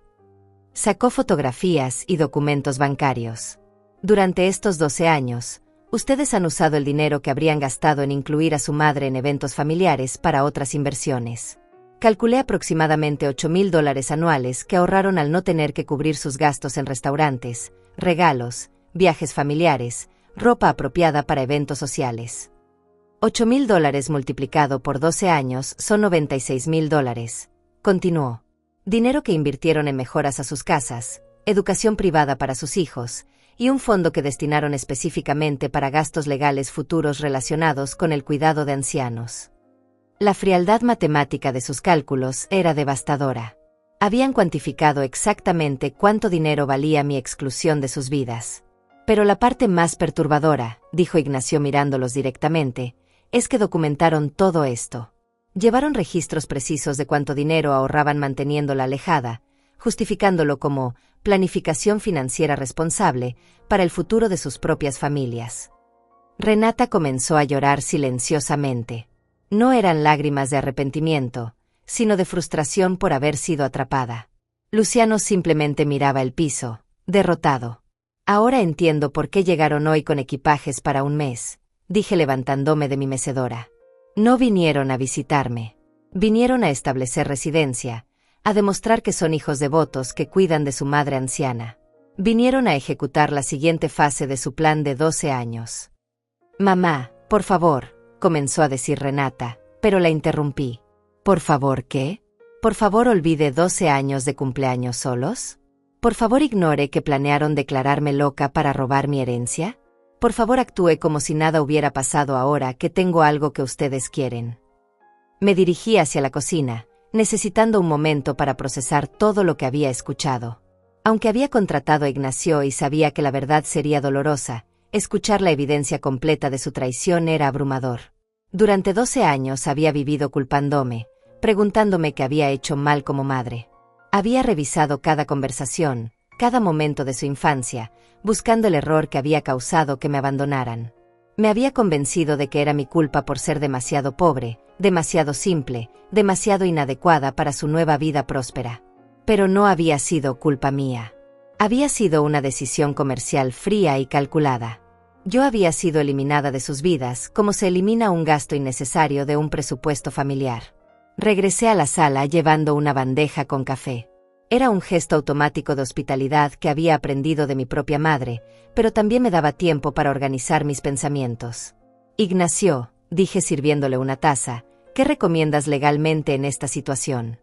Speaker 1: Sacó fotografías y documentos bancarios. Durante estos 12 años, ustedes han usado el dinero que habrían gastado en incluir a su madre en eventos familiares para otras inversiones. Calculé aproximadamente $8,000 anuales que ahorraron al no tener que cubrir sus gastos en restaurantes, regalos, viajes familiares, ropa apropiada para eventos sociales. $8,000 multiplicado por 12 años son $96,000, continuó. Dinero que invirtieron en mejoras a sus casas, educación privada para sus hijos, y un fondo que destinaron específicamente para gastos legales futuros relacionados con el cuidado de ancianos. La frialdad matemática de sus cálculos era devastadora. Habían cuantificado exactamente cuánto dinero valía mi exclusión de sus vidas. Pero la parte más perturbadora, dijo Ignacio mirándolos directamente, es que documentaron todo esto. Llevaron registros precisos de cuánto dinero ahorraban manteniéndola alejada, justificándolo como planificación financiera responsable para el futuro de sus propias familias. Renata comenzó a llorar silenciosamente. No eran lágrimas de arrepentimiento, sino de frustración por haber sido atrapada. Luciano simplemente miraba el piso, derrotado. Ahora entiendo por qué llegaron hoy con equipajes para un mes, dije levantándome de mi mecedora. No vinieron a visitarme. Vinieron a establecer residencia, a demostrar que son hijos devotos que cuidan de su madre anciana. Vinieron a ejecutar la siguiente fase de su plan de 12 años. Mamá, por favor, comenzó a decir Renata, pero la interrumpí. ¿Por favor qué? ¿Por favor olvide 12 años de cumpleaños solos? ¿Por favor ignore que planearon declararme loca para robar mi herencia? Por favor actúe como si nada hubiera pasado ahora que tengo algo que ustedes quieren. Me dirigí hacia la cocina, necesitando un momento para procesar todo lo que había escuchado. Aunque había contratado a Ignacio y sabía que la verdad sería dolorosa, escuchar la evidencia completa de su traición era abrumador. Durante 12 años había vivido culpándome, preguntándome qué había hecho mal como madre. Había revisado cada conversación, cada momento de su infancia, buscando el error que había causado que me abandonaran. Me había convencido de que era mi culpa por ser demasiado pobre, demasiado simple, demasiado inadecuada para su nueva vida próspera. Pero no había sido culpa mía. Había sido una decisión comercial fría y calculada. Yo había sido eliminada de sus vidas como se elimina un gasto innecesario de un presupuesto familiar. Regresé a la sala llevando una bandeja con café. Era un gesto automático de hospitalidad que había aprendido de mi propia madre, pero también me daba tiempo para organizar mis pensamientos. Ignacio, dije sirviéndole una taza, ¿qué recomiendas legalmente en esta situación?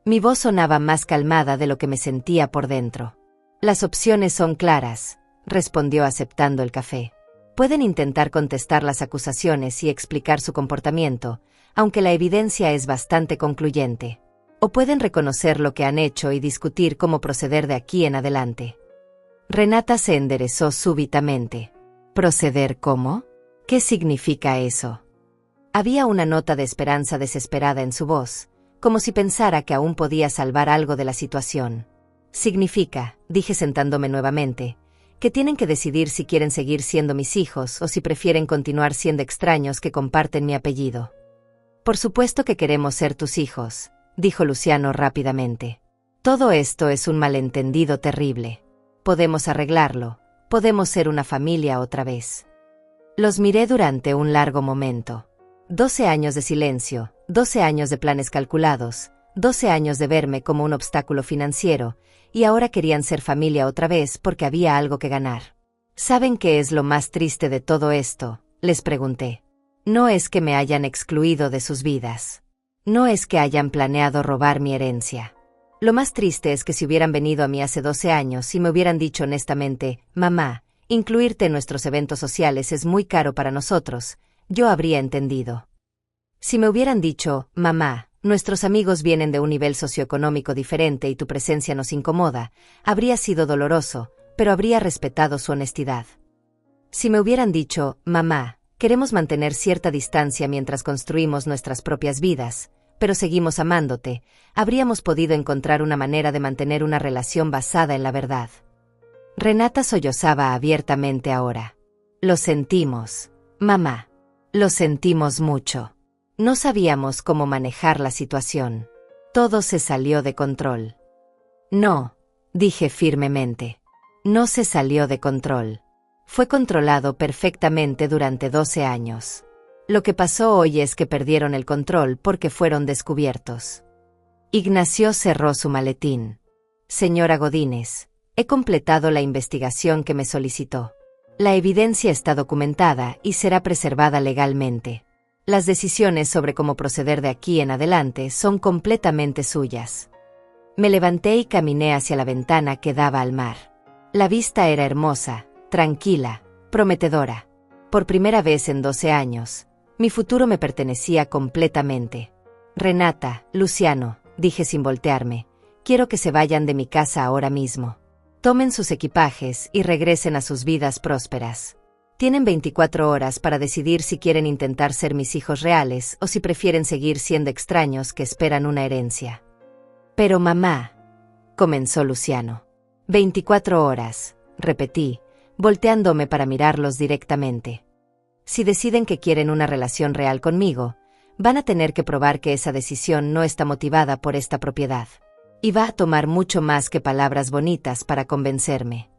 Speaker 1: Mi voz sonaba más calmada de lo que me sentía por dentro. Las opciones son claras, respondió aceptando el café. Pueden intentar contestar las acusaciones y explicar su comportamiento, aunque la evidencia es bastante concluyente. O pueden reconocer lo que han hecho y discutir cómo proceder de aquí en adelante. Renata se enderezó súbitamente. ¿Proceder cómo? ¿Qué significa eso? Había una nota de esperanza desesperada en su voz, como si pensara que aún podía salvar algo de la situación. Significa, dije sentándome nuevamente, que tienen que decidir si quieren seguir siendo mis hijos o si prefieren continuar siendo extraños que comparten mi apellido. Por supuesto que queremos ser tus hijos, dijo Luciano rápidamente. Todo esto es un malentendido terrible. Podemos arreglarlo, podemos ser una familia otra vez. Los miré durante un largo momento. 12 años de silencio, 12 años de planes calculados, 12 años de verme como un obstáculo financiero, y ahora querían ser familia otra vez porque había algo que ganar. ¿Saben qué es lo más triste de todo esto?, les pregunté. No es que me hayan excluido de sus vidas. No es que hayan planeado robar mi herencia. Lo más triste es que si hubieran venido a mí hace 12 años y me hubieran dicho honestamente, mamá, incluirte en nuestros eventos sociales es muy caro para nosotros, yo habría entendido. Si me hubieran dicho, mamá, nuestros amigos vienen de un nivel socioeconómico diferente y tu presencia nos incomoda, habría sido doloroso, pero habría respetado su honestidad. Si me hubieran dicho, mamá, queremos mantener cierta distancia mientras construimos nuestras propias vidas, pero seguimos amándote, habríamos podido encontrar una manera de mantener una relación basada en la verdad. Renata sollozaba abiertamente ahora. Lo sentimos, mamá. Lo sentimos mucho. No sabíamos cómo manejar la situación. Todo se salió de control. No, dije firmemente. No se salió de control. Fue controlado perfectamente durante 12 años. Lo que pasó hoy es que perdieron el control porque fueron descubiertos. Ignacio cerró su maletín. Señora Godínez, he completado la investigación que me solicitó. La evidencia está documentada y será preservada legalmente. Las decisiones sobre cómo proceder de aquí en adelante son completamente suyas. Me levanté y caminé hacia la ventana que daba al mar. La vista era hermosa, tranquila, prometedora. Por primera vez en 12 años, mi futuro me pertenecía completamente. Renata, Luciano, dije sin voltearme, quiero que se vayan de mi casa ahora mismo. Tomen sus equipajes y regresen a sus vidas prósperas. Tienen 24 horas para decidir si quieren intentar ser mis hijos reales o si prefieren seguir siendo extraños que esperan una herencia. Pero mamá, comenzó Luciano. 24 horas, repetí, volteándome para mirarlos directamente. Si deciden que quieren una relación real conmigo, van a tener que probar que esa decisión no está motivada por esta propiedad. Y va a tomar mucho más que palabras bonitas para convencerme.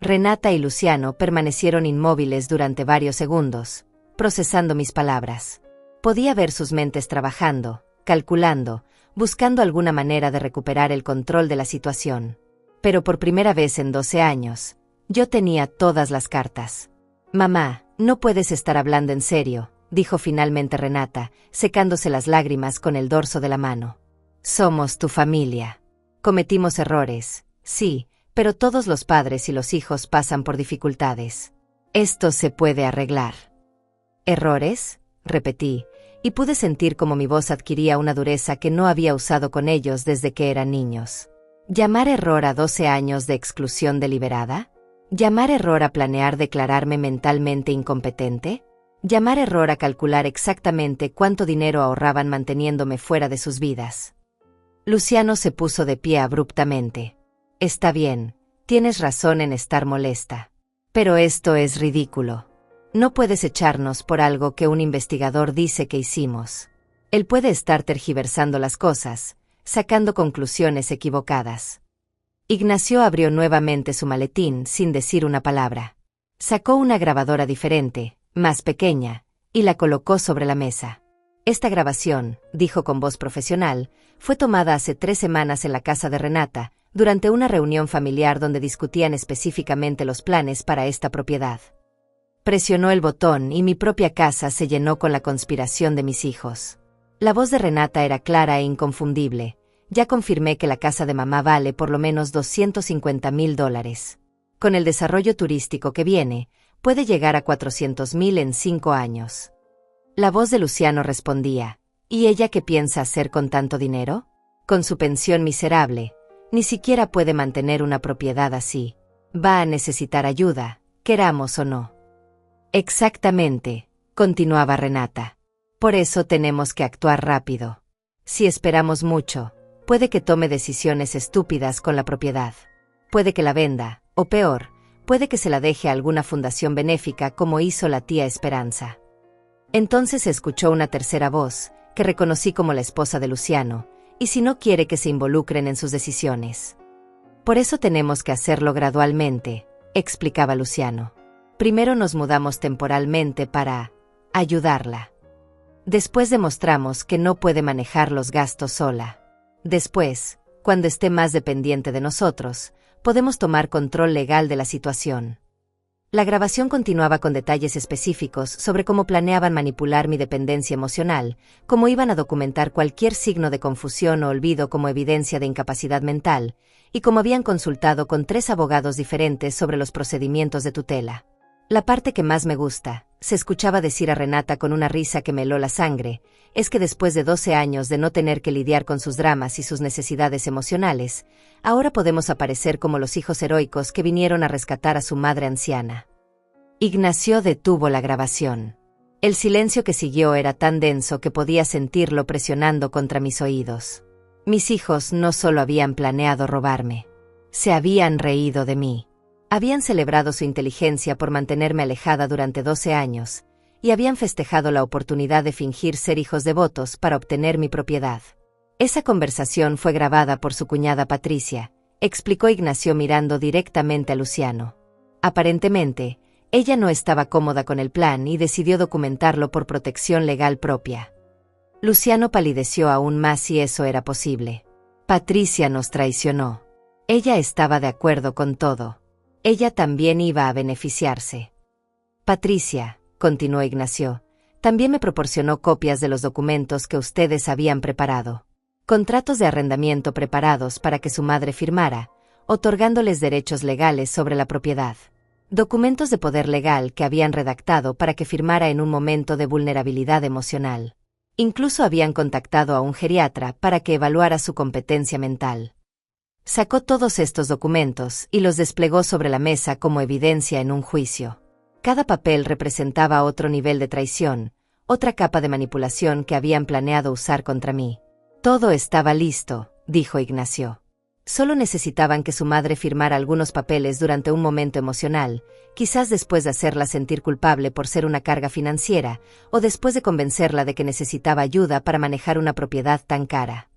Speaker 1: Renata y Luciano permanecieron inmóviles durante varios segundos, procesando mis palabras. Podía ver sus mentes trabajando, calculando, buscando alguna manera de recuperar el control de la situación. Pero por primera vez en 12 años, yo tenía todas las cartas. Mamá, no puedes estar hablando en serio, dijo finalmente Renata, secándose las lágrimas con el dorso de la mano. Somos tu familia. Cometimos errores, sí, pero todos los padres y los hijos pasan por dificultades. Esto se puede arreglar. ¿Errores?, repetí, y pude sentir cómo mi voz adquiría una dureza que no había usado con ellos desde que eran niños. ¿Llamar error a 12 años de exclusión deliberada? ¿Llamar error a planear declararme mentalmente incompetente? ¿Llamar error a calcular exactamente cuánto dinero ahorraban manteniéndome fuera de sus vidas? Luciano se puso de pie abruptamente. Está bien, tienes razón en estar molesta. Pero esto es ridículo. No puedes echarnos por algo que un investigador dice que hicimos. Él puede estar tergiversando las cosas, sacando conclusiones equivocadas. Ignacio abrió nuevamente su maletín sin decir una palabra. Sacó una grabadora diferente, más pequeña, y la colocó sobre la mesa. Esta grabación, dijo con voz profesional, fue tomada hace 3 semanas en la casa de Renata, durante una reunión familiar donde discutían específicamente los planes para esta propiedad. Presionó el botón y mi propia casa se llenó con la conspiración de mis hijos. La voz de Renata era clara e inconfundible. Ya confirmé que la casa de mamá vale por lo menos $250,000. Con el desarrollo turístico que viene, puede llegar a 400,000 en 5 años. La voz de Luciano respondía, ¿y ella qué piensa hacer con tanto dinero? Con su pensión miserable, ni siquiera puede mantener una propiedad así. Va a necesitar ayuda, queramos o no. Exactamente, continuaba Renata. Por eso tenemos que actuar rápido. Si esperamos mucho, puede que tome decisiones estúpidas con la propiedad. Puede que la venda, o peor, puede que se la deje a alguna fundación benéfica como hizo la tía Esperanza. Entonces escuchó una tercera voz, que reconocí como la esposa de Luciano, y si no quiere que se involucren en sus decisiones. Por eso tenemos que hacerlo gradualmente, explicaba Luciano. Primero nos mudamos temporalmente para ayudarla. Después demostramos que no puede manejar los gastos sola. Después, cuando esté más dependiente de nosotros, podemos tomar control legal de la situación. La grabación continuaba con detalles específicos sobre cómo planeaban manipular mi dependencia emocional, cómo iban a documentar cualquier signo de confusión o olvido como evidencia de incapacidad mental, y cómo habían consultado con 3 abogados diferentes sobre los procedimientos de tutela. La parte que más me gusta, se escuchaba decir a Renata con una risa que me heló la sangre, es que después de 12 años de no tener que lidiar con sus dramas y sus necesidades emocionales, ahora podemos aparecer como los hijos heroicos que vinieron a rescatar a su madre anciana. Ignacio detuvo la grabación. El silencio que siguió era tan denso que podía sentirlo presionando contra mis oídos. Mis hijos no solo habían planeado robarme, se habían reído de mí. Habían celebrado su inteligencia por mantenerme alejada durante 12 años, y habían festejado la oportunidad de fingir ser hijos devotos para obtener mi propiedad. Esa conversación fue grabada por su cuñada Patricia, explicó Ignacio mirando directamente a Luciano. Aparentemente, ella no estaba cómoda con el plan y decidió documentarlo por protección legal propia. Luciano palideció aún más si eso era posible. Patricia nos traicionó. Ella estaba de acuerdo con todo. Ella también iba a beneficiarse. Patricia, continuó Ignacio, también me proporcionó copias de los documentos que ustedes habían preparado. Contratos de arrendamiento preparados para que su madre firmara, otorgándoles derechos legales sobre la propiedad. Documentos de poder legal que habían redactado para que firmara en un momento de vulnerabilidad emocional. Incluso habían contactado a un geriatra para que evaluara su competencia mental. Sacó todos estos documentos y los desplegó sobre la mesa como evidencia en un juicio. Cada papel representaba otro nivel de traición, otra capa de manipulación que habían planeado usar contra mí. Todo estaba listo, dijo Ignacio. Solo necesitaban que su madre firmara algunos papeles durante un momento emocional, quizás después de hacerla sentir culpable por ser una carga financiera, o después de convencerla de que necesitaba ayuda para manejar una propiedad tan cara.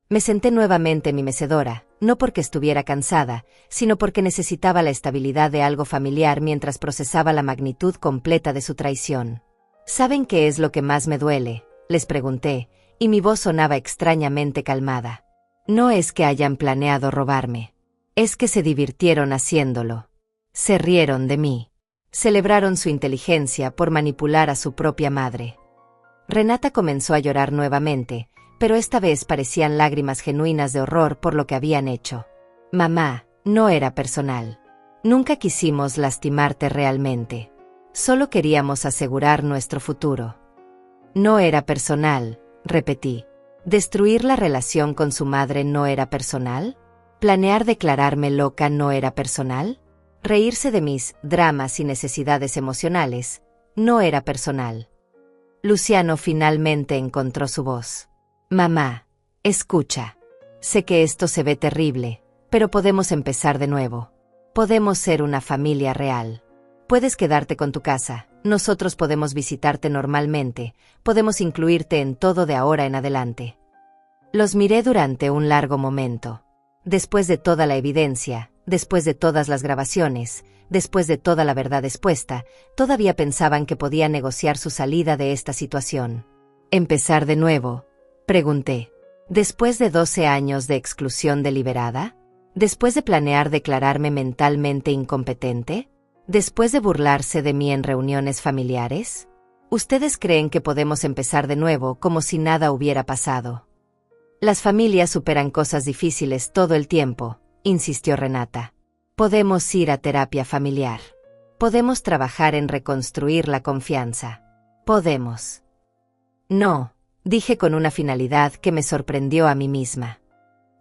Speaker 1: Me senté nuevamente en mi mecedora, no porque estuviera cansada, sino porque necesitaba la estabilidad de algo familiar mientras procesaba la magnitud completa de su traición. ¿Saben qué es lo que más me duele?, les pregunté, y mi voz sonaba extrañamente calmada. No es que hayan planeado robarme. Es que se divirtieron haciéndolo. Se rieron de mí. Celebraron su inteligencia por manipular a su propia madre. Renata comenzó a llorar nuevamente, pero esta vez parecían lágrimas genuinas de horror por lo que habían hecho. Mamá, no era personal. Nunca quisimos lastimarte realmente. Solo queríamos asegurar nuestro futuro. No era personal, repetí. ¿Destruir la relación con su madre no era personal? ¿Planear declararme loca no era personal? ¿Reírse de mis dramas y necesidades emocionales no era personal? Luciano finalmente encontró su voz. Mamá, escucha. Sé que esto se ve terrible, pero podemos empezar de nuevo. Podemos ser una familia real. Puedes quedarte con tu casa, nosotros podemos visitarte normalmente, podemos incluirte en todo de ahora en adelante. Los miré durante un largo momento. Después de toda la evidencia, después de todas las grabaciones, después de toda la verdad expuesta, todavía pensaban que podía negociar su salida de esta situación. ¿Empezar de nuevo?, pregunté. ¿Después de 12 años de exclusión deliberada? ¿Después de planear declararme mentalmente incompetente? ¿Después de burlarse de mí en reuniones familiares? ¿Ustedes creen que podemos empezar de nuevo como si nada hubiera pasado? Las familias superan cosas difíciles todo el tiempo, insistió Renata. Podemos ir a terapia familiar. Podemos trabajar en reconstruir la confianza. Podemos. No, dije con una finalidad que me sorprendió a mí misma.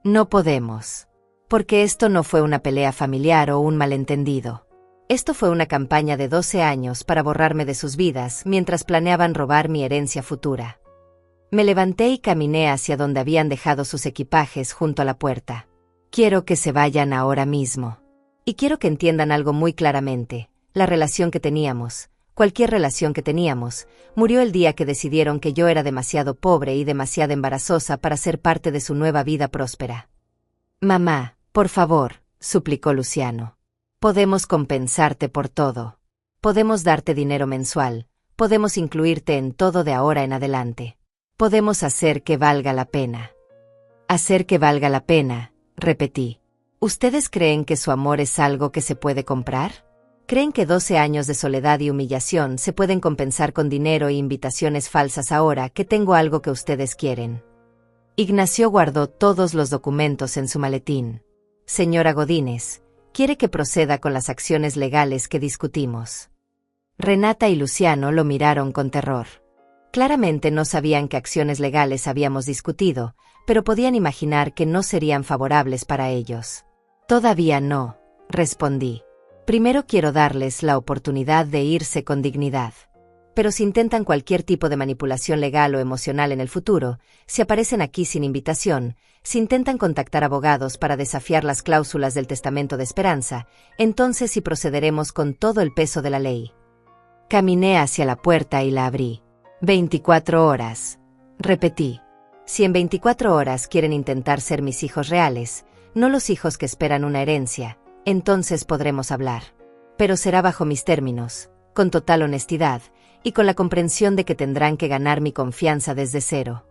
Speaker 1: No podemos. Porque esto no fue una pelea familiar o un malentendido. Esto fue una campaña de 12 años para borrarme de sus vidas mientras planeaban robar mi herencia futura. Me levanté y caminé hacia donde habían dejado sus equipajes junto a la puerta. Quiero que se vayan ahora mismo. Y quiero que entiendan algo muy claramente, la relación que teníamos, cualquier relación que teníamos, murió el día que decidieron que yo era demasiado pobre y demasiado embarazosa para ser parte de su nueva vida próspera. Mamá, por favor, suplicó Luciano. Podemos compensarte por todo. Podemos darte dinero mensual, podemos incluirte en todo de ahora en adelante. Podemos hacer que valga la pena. Hacer que valga la pena, repetí. ¿Ustedes creen que su amor es algo que se puede comprar? ¿Creen que 12 años de soledad y humillación se pueden compensar con dinero e invitaciones falsas ahora que tengo algo que ustedes quieren? Ignacio guardó todos los documentos en su maletín. Señora Godínez, quiere que proceda con las acciones legales que discutimos. Renata y Luciano lo miraron con terror. Claramente no sabían qué acciones legales habíamos discutido, pero podían imaginar que no serían favorables para ellos. Todavía no, respondí. Primero quiero darles la oportunidad de irse con dignidad. Pero si intentan cualquier tipo de manipulación legal o emocional en el futuro, si aparecen aquí sin invitación, si intentan contactar abogados para desafiar las cláusulas del testamento de Esperanza, entonces sí procederemos con todo el peso de la ley. Caminé hacia la puerta y la abrí. 24 horas. Repetí. Si en 24 horas quieren intentar ser mis hijos reales, no los hijos que esperan una herencia, entonces podremos hablar. Pero será bajo mis términos, con total honestidad, y con la comprensión de que tendrán que ganar mi confianza desde cero.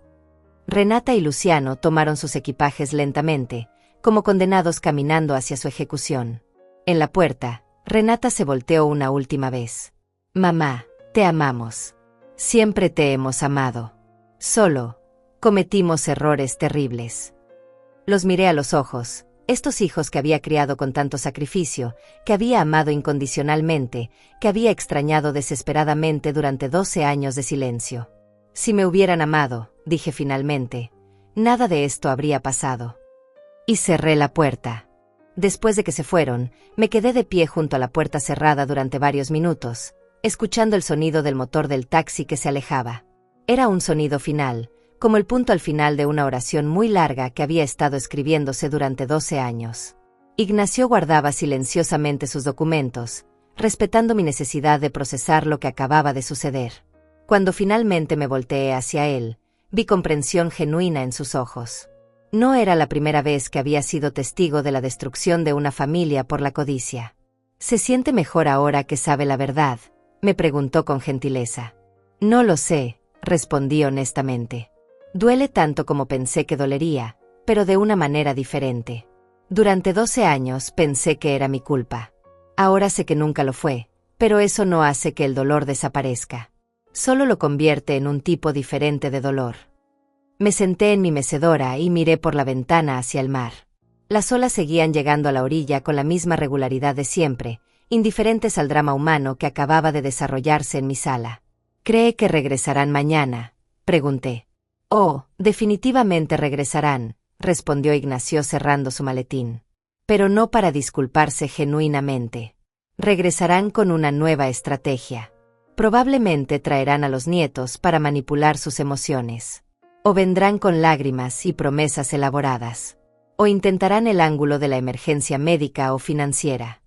Speaker 1: Renata y Luciano tomaron sus equipajes lentamente, como condenados caminando hacia su ejecución. En la puerta, Renata se volteó una última vez. Mamá, te amamos. Siempre te hemos amado. Solo, cometimos errores terribles. Los miré a los ojos, estos hijos que había criado con tanto sacrificio, que había amado incondicionalmente, que había extrañado desesperadamente durante 12 años de silencio. Si me hubieran amado, dije finalmente, nada de esto habría pasado. Y cerré la puerta. Después de que se fueron, me quedé de pie junto a la puerta cerrada durante varios minutos, escuchando el sonido del motor del taxi que se alejaba. Era un sonido final, como el punto al final de una oración muy larga que había estado escribiéndose durante 12 años. Ignacio guardaba silenciosamente sus documentos, respetando mi necesidad de procesar lo que acababa de suceder. Cuando finalmente me volteé hacia él, vi comprensión genuina en sus ojos. No era la primera vez que había sido testigo de la destrucción de una familia por la codicia. ¿Se siente mejor ahora que sabe la verdad?, me preguntó con gentileza. No lo sé, respondí honestamente. Duele tanto como pensé que dolería, pero de una manera diferente. Durante 12 años pensé que era mi culpa. Ahora sé que nunca lo fue, pero eso no hace que el dolor desaparezca. Solo lo convierte en un tipo diferente de dolor. Me senté en mi mecedora y miré por la ventana hacia el mar. Las olas seguían llegando a la orilla con la misma regularidad de siempre, indiferentes al drama humano que acababa de desarrollarse en mi sala. ¿Cree que regresarán mañana?, pregunté. Oh, definitivamente regresarán, respondió Ignacio cerrando su maletín. Pero no para disculparse genuinamente. Regresarán con una nueva estrategia. Probablemente traerán a los nietos para manipular sus emociones. O vendrán con lágrimas y promesas elaboradas. O intentarán el ángulo de la emergencia médica o financiera.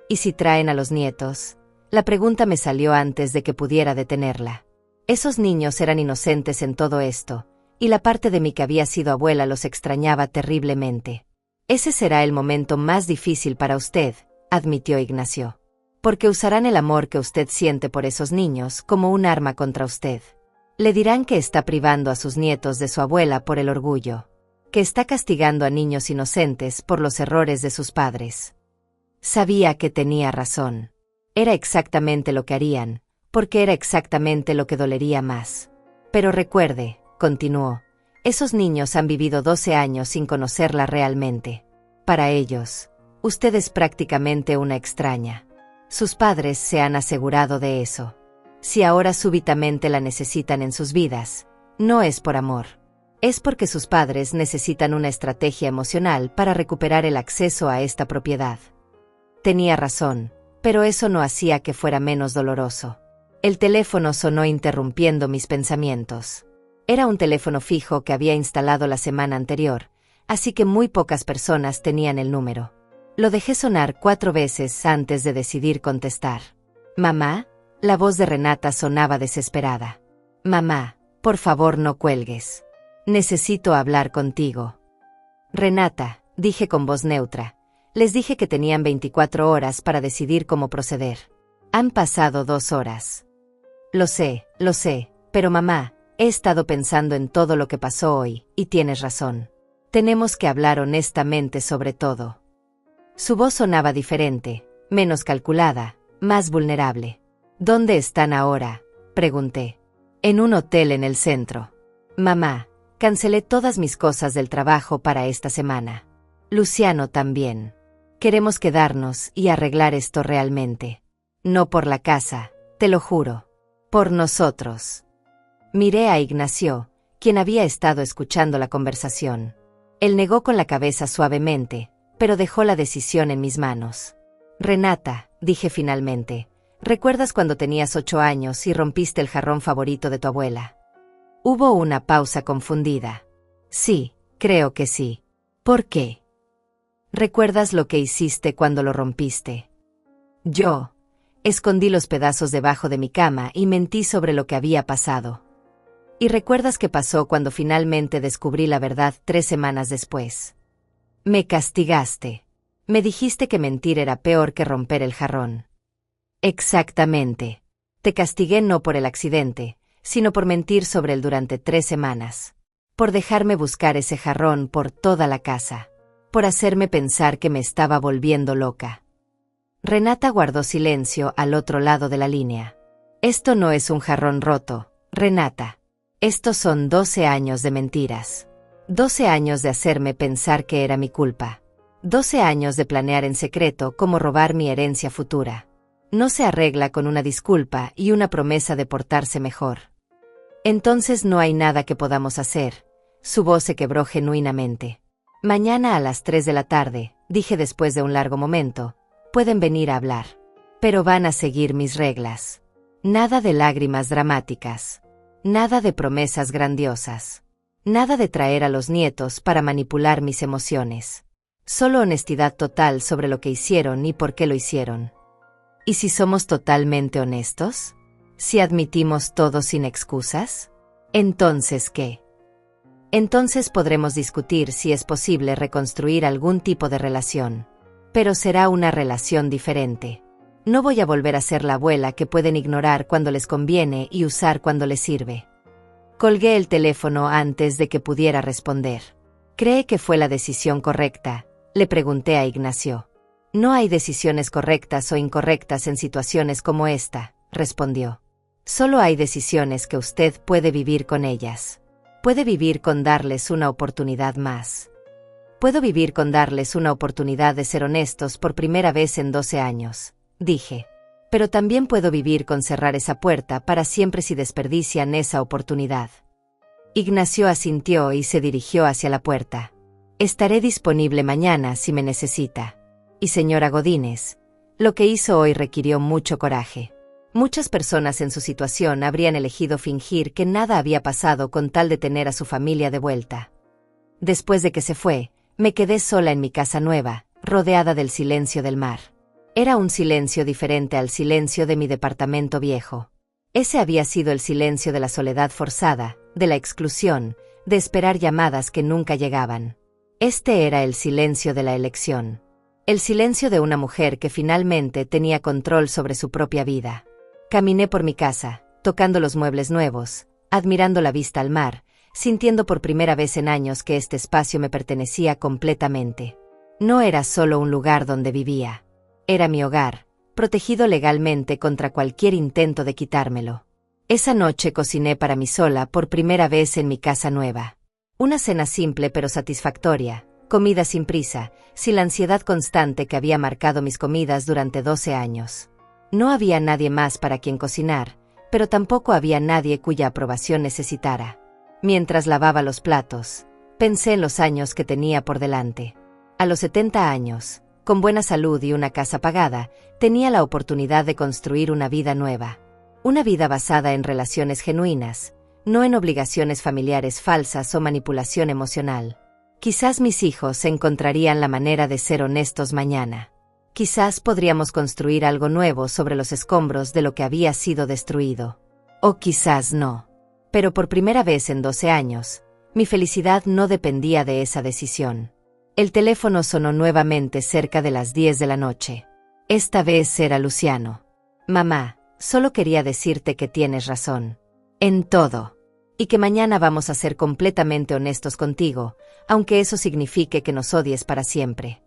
Speaker 1: ¿Y si traen a los nietos? La pregunta me salió antes de que pudiera detenerla. Esos niños eran inocentes en todo esto, y la parte de mí que había sido abuela los extrañaba terriblemente. Ese será el momento más difícil para usted, admitió Ignacio. Porque usarán el amor que usted siente por esos niños como un arma contra usted. Le dirán que está privando a sus nietos de su abuela por el orgullo, que está castigando a niños inocentes por los errores de sus padres. Sabía que tenía razón. Era exactamente lo que harían, porque era exactamente lo que dolería más. Pero recuerde, continuó, esos niños han vivido 12 años sin conocerla realmente. Para ellos, usted es prácticamente una extraña. Sus padres se han asegurado de eso. Si ahora súbitamente la necesitan en sus vidas, no es por amor. Es porque sus padres necesitan una estrategia emocional para recuperar el acceso a esta propiedad. Tenía razón, pero eso no hacía que fuera menos doloroso. El teléfono sonó interrumpiendo mis pensamientos. Era un teléfono fijo que había instalado la semana anterior, así que muy pocas personas tenían el número. Lo dejé sonar 4 veces antes de decidir contestar. «Mamá», La voz de Renata sonaba desesperada. Mamá, por favor no cuelgues. Necesito hablar contigo. Renata, dije con voz neutra. Les dije que tenían 24 horas para decidir cómo proceder. Han pasado 2 horas. Lo sé, pero mamá, he estado pensando en todo lo que pasó hoy, y tienes razón. Tenemos que hablar honestamente sobre todo. Su voz sonaba diferente, menos calculada, más vulnerable. ¿Dónde están ahora?, pregunté. En un hotel en el centro. Mamá, cancelé todas mis cosas del trabajo para esta semana. Luciano también. Queremos quedarnos y arreglar esto realmente. No por la casa, te lo juro. Por nosotros. Miré a Ignacio, quien había estado escuchando la conversación. Él negó con la cabeza suavemente, pero dejó la decisión en mis manos. Renata, dije finalmente, ¿recuerdas cuando tenías 8 años y rompiste el jarrón favorito de tu abuela? Hubo una pausa confundida. Sí, creo que sí. ¿Por qué? ¿Recuerdas lo que hiciste cuando lo rompiste? Yo escondí los pedazos debajo de mi cama y mentí sobre lo que había pasado. ¿Y recuerdas qué pasó cuando finalmente descubrí la verdad 3 semanas después? Me castigaste. Me dijiste que mentir era peor que romper el jarrón. Exactamente. Te castigué no por el accidente, sino por mentir sobre él durante 3 semanas. Por dejarme buscar ese jarrón por toda la casa. Por hacerme pensar que me estaba volviendo loca. Renata guardó silencio al otro lado de la línea. Esto no es un jarrón roto, Renata. Estos son 12 años de mentiras. 12 años de hacerme pensar que era mi culpa. 12 años de planear en secreto cómo robar mi herencia futura. No se arregla con una disculpa y una promesa de portarse mejor. Entonces no hay nada que podamos hacer. Su voz se quebró genuinamente. Mañana a las 3 de la tarde, dije después de un largo momento, pueden venir a hablar. Pero van a seguir mis reglas. Nada de lágrimas dramáticas. Nada de promesas grandiosas. Nada de traer a los nietos para manipular mis emociones. Solo honestidad total sobre lo que hicieron y por qué lo hicieron. ¿Y si somos totalmente honestos? ¿Si admitimos todo sin excusas? ¿Entonces qué? Entonces podremos discutir si es posible reconstruir algún tipo de relación. Pero será una relación diferente. No voy a volver a ser la abuela que pueden ignorar cuando les conviene y usar cuando les sirve. Colgué el teléfono antes de que pudiera responder. ¿Cree que fue la decisión correcta?, le pregunté a Ignacio. No hay decisiones correctas o incorrectas en situaciones como esta, respondió. Solo hay decisiones que usted puede vivir con ellas. Puede vivir con darles una oportunidad más. Puedo vivir con darles una oportunidad de ser honestos por primera vez en 12 años, dije. Pero también puedo vivir con cerrar esa puerta para siempre si desperdician esa oportunidad. Ignacio asintió y se dirigió hacia la puerta. Estaré disponible mañana si me necesita. Y señora Godínez, lo que hizo hoy requirió mucho coraje. Muchas personas en su situación habrían elegido fingir que nada había pasado con tal de tener a su familia de vuelta. Después de que se fue, me quedé sola en mi casa nueva, rodeada del silencio del mar. Era un silencio diferente al silencio de mi departamento viejo. Ese había sido el silencio de la soledad forzada, de la exclusión, de esperar llamadas que nunca llegaban. Este era el silencio de la elección. El silencio de una mujer que finalmente tenía control sobre su propia vida. Caminé por mi casa, tocando los muebles nuevos, admirando la vista al mar, sintiendo por primera vez en años que este espacio me pertenecía completamente. No era solo un lugar donde vivía. Era mi hogar, protegido legalmente contra cualquier intento de quitármelo. Esa noche cociné para mí sola por primera vez en mi casa nueva. Una cena simple pero satisfactoria, comida sin prisa, sin la ansiedad constante que había marcado mis comidas durante 12 años. No había nadie más para quien cocinar, pero tampoco había nadie cuya aprobación necesitara. Mientras lavaba los platos, pensé en los años que tenía por delante. A los 70 años, con buena salud y una casa pagada, tenía la oportunidad de construir una vida nueva. Una vida basada en relaciones genuinas, no en obligaciones familiares falsas o manipulación emocional. Quizás mis hijos encontrarían la manera de ser honestos mañana. Quizás podríamos construir algo nuevo sobre los escombros de lo que había sido destruido. O quizás no. Pero por primera vez en 12 años, mi felicidad no dependía de esa decisión. El teléfono sonó nuevamente cerca de las 10 de la noche. Esta vez era Luciano. Mamá, solo quería decirte que tienes razón. En todo. Y que mañana vamos a ser completamente honestos contigo, aunque eso signifique que nos odies para siempre.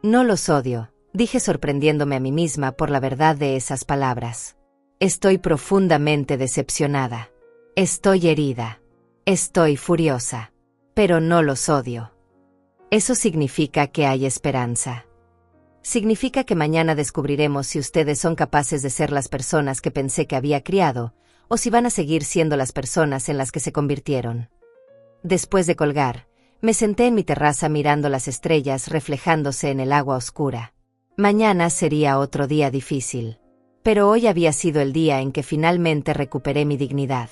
Speaker 1: No los odio, dije sorprendiéndome a mí misma por la verdad de esas palabras. Estoy profundamente decepcionada. Estoy herida. Estoy furiosa. Pero no los odio. Eso significa que hay esperanza. Significa que mañana descubriremos si ustedes son capaces de ser las personas que pensé que había criado, o si van a seguir siendo las personas en las que se convirtieron. Después de colgar, me senté en mi terraza mirando las estrellas reflejándose en el agua oscura. Mañana sería otro día difícil. Pero hoy había sido el día en que finalmente recuperé mi dignidad.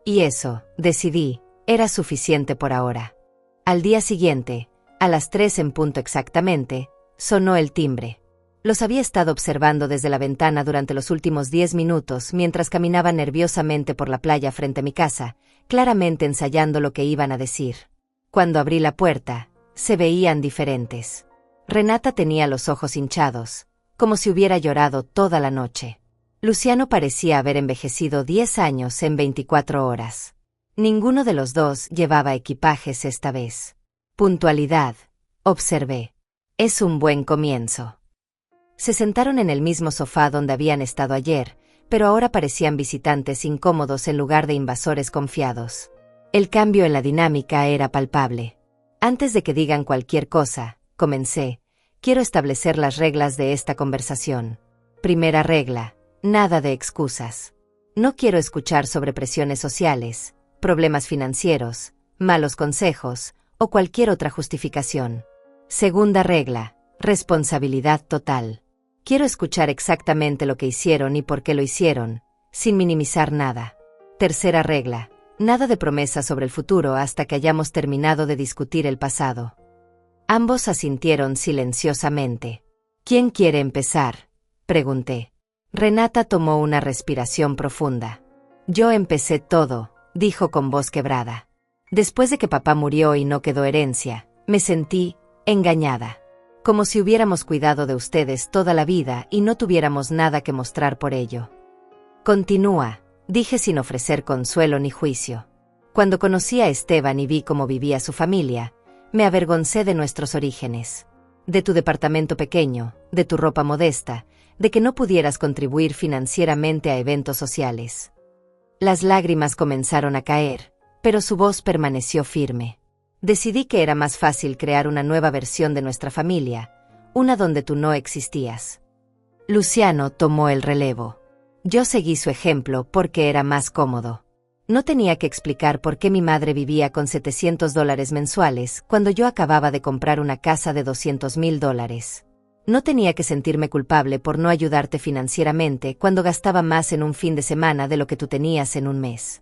Speaker 1: Y eso, decidí, era suficiente por ahora. Al día siguiente, a las 3 en punto exactamente, sonó el timbre. Los había estado observando desde la ventana durante los últimos 10 minutos mientras caminaba nerviosamente por la playa frente a mi casa, claramente ensayando lo que iban a decir. Cuando abrí la puerta, se veían diferentes. Renata tenía los ojos hinchados, como si hubiera llorado toda la noche. Luciano parecía haber envejecido 10 años en 24 horas. Ninguno de los dos llevaba equipajes esta vez. Puntualidad, observé. Es un buen comienzo. Se sentaron en el mismo sofá donde habían estado ayer, pero ahora parecían visitantes incómodos en lugar de invasores confiados. El cambio en la dinámica era palpable. Antes de que digan cualquier cosa, comencé, quiero establecer las reglas de esta conversación. Primera regla, nada de excusas. No quiero escuchar sobre presiones sociales, problemas financieros, malos consejos, o cualquier otra justificación. Segunda regla, responsabilidad total. Quiero escuchar exactamente lo que hicieron y por qué lo hicieron, sin minimizar nada. Tercera regla, nada de promesas sobre el futuro hasta que hayamos terminado de discutir el pasado. Ambos asintieron silenciosamente. ¿Quién quiere empezar?, pregunté. Renata tomó una respiración profunda. Yo empecé todo, dijo con voz quebrada. Después de que papá murió y no quedó herencia, me sentí engañada. Como si hubiéramos cuidado de ustedes toda la vida y no tuviéramos nada que mostrar por ello. Continúa, dije sin ofrecer consuelo ni juicio. Cuando conocí a Esteban y vi cómo vivía su familia, me avergoncé de nuestros orígenes. De tu departamento pequeño, de tu ropa modesta, de que no pudieras contribuir financieramente a eventos sociales. Las lágrimas comenzaron a caer, pero su voz permaneció firme. Decidí que era más fácil crear una nueva versión de nuestra familia, una donde tú no existías. Luciano tomó el relevo. Yo seguí su ejemplo porque era más cómodo. No tenía que explicar por qué mi madre vivía con $700 mensuales cuando yo acababa de comprar una casa de $200,000. No tenía que sentirme culpable por no ayudarte financieramente cuando gastaba más en un fin de semana de lo que tú tenías en un mes.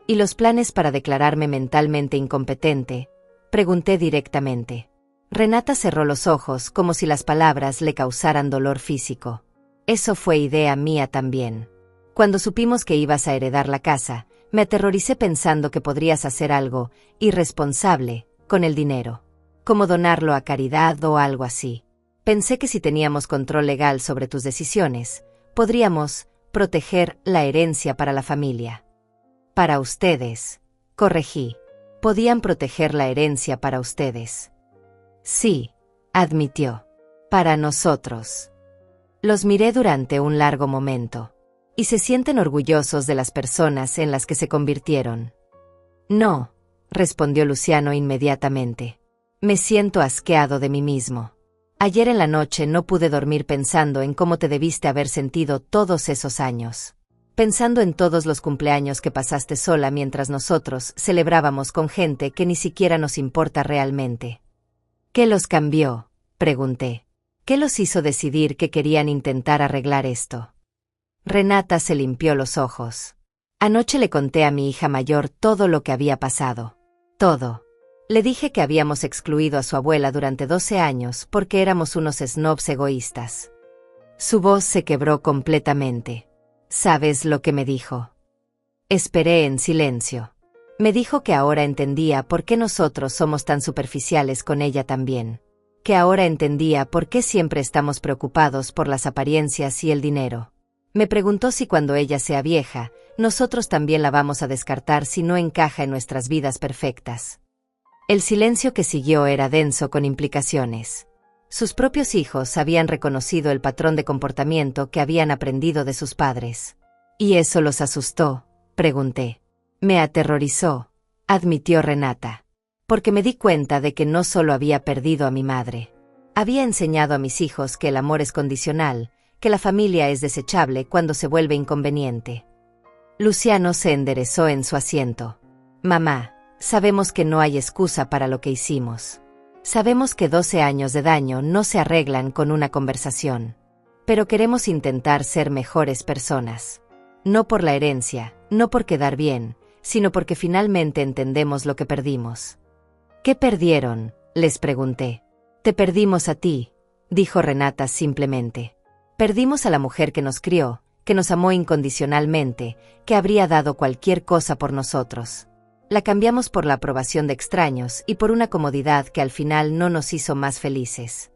Speaker 1: ¿Y los planes para declararme mentalmente incompetente?, pregunté directamente. Renata cerró los ojos como si las palabras le causaran dolor físico. Eso fue idea mía también. Cuando supimos que ibas a heredar la casa, me aterroricé pensando que podrías hacer algo irresponsable con el dinero, como donarlo a caridad o algo así. Pensé que si teníamos control legal sobre tus decisiones, podríamos proteger la herencia para la familia. Para ustedes, corregí. Podían proteger la herencia para ustedes. Sí, admitió. Para nosotros. Los miré durante un largo momento. Y se sienten orgullosos de las personas en las que se convirtieron. No, respondió Luciano inmediatamente. Me siento asqueado de mí mismo. Ayer en la noche no pude dormir pensando en cómo te debiste haber sentido todos esos años. Pensando en todos los cumpleaños que pasaste sola mientras nosotros celebrábamos con gente que ni siquiera nos importa realmente. ¿Qué los cambió?, pregunté. ¿Qué los hizo decidir que querían intentar arreglar esto? Renata se limpió los ojos. Anoche le conté a mi hija mayor todo lo que había pasado. Todo. Le dije que habíamos excluido a su abuela durante 12 años porque éramos unos snobs egoístas. Su voz se quebró completamente. ¿Sabes lo que me dijo? Esperé en silencio. Me dijo que ahora entendía por qué nosotros somos tan superficiales con ella también. Que ahora entendía por qué siempre estamos preocupados por las apariencias y el dinero. Me preguntó si cuando ella sea vieja, nosotros también la vamos a descartar si no encaja en nuestras vidas perfectas. El silencio que siguió era denso con implicaciones. Sus propios hijos habían reconocido el patrón de comportamiento que habían aprendido de sus padres. ¿Y eso los asustó?, pregunté. Me aterrorizó, admitió Renata. Porque me di cuenta de que no solo había perdido a mi madre. Había enseñado a mis hijos que el amor es condicional, que la familia es desechable cuando se vuelve inconveniente. Luciano se enderezó en su asiento. Mamá, sabemos que no hay excusa para lo que hicimos. Sabemos que 12 años de daño no se arreglan con una conversación. Pero queremos intentar ser mejores personas. No por la herencia, no por quedar bien, sino porque finalmente entendemos lo que perdimos. ¿Qué perdieron?, les pregunté. Te perdimos a ti, dijo Renata simplemente. Perdimos a la mujer que nos crió, que nos amó incondicionalmente, que habría dado cualquier cosa por nosotros. La cambiamos por la aprobación de extraños y por una comodidad que al final no nos hizo más felices.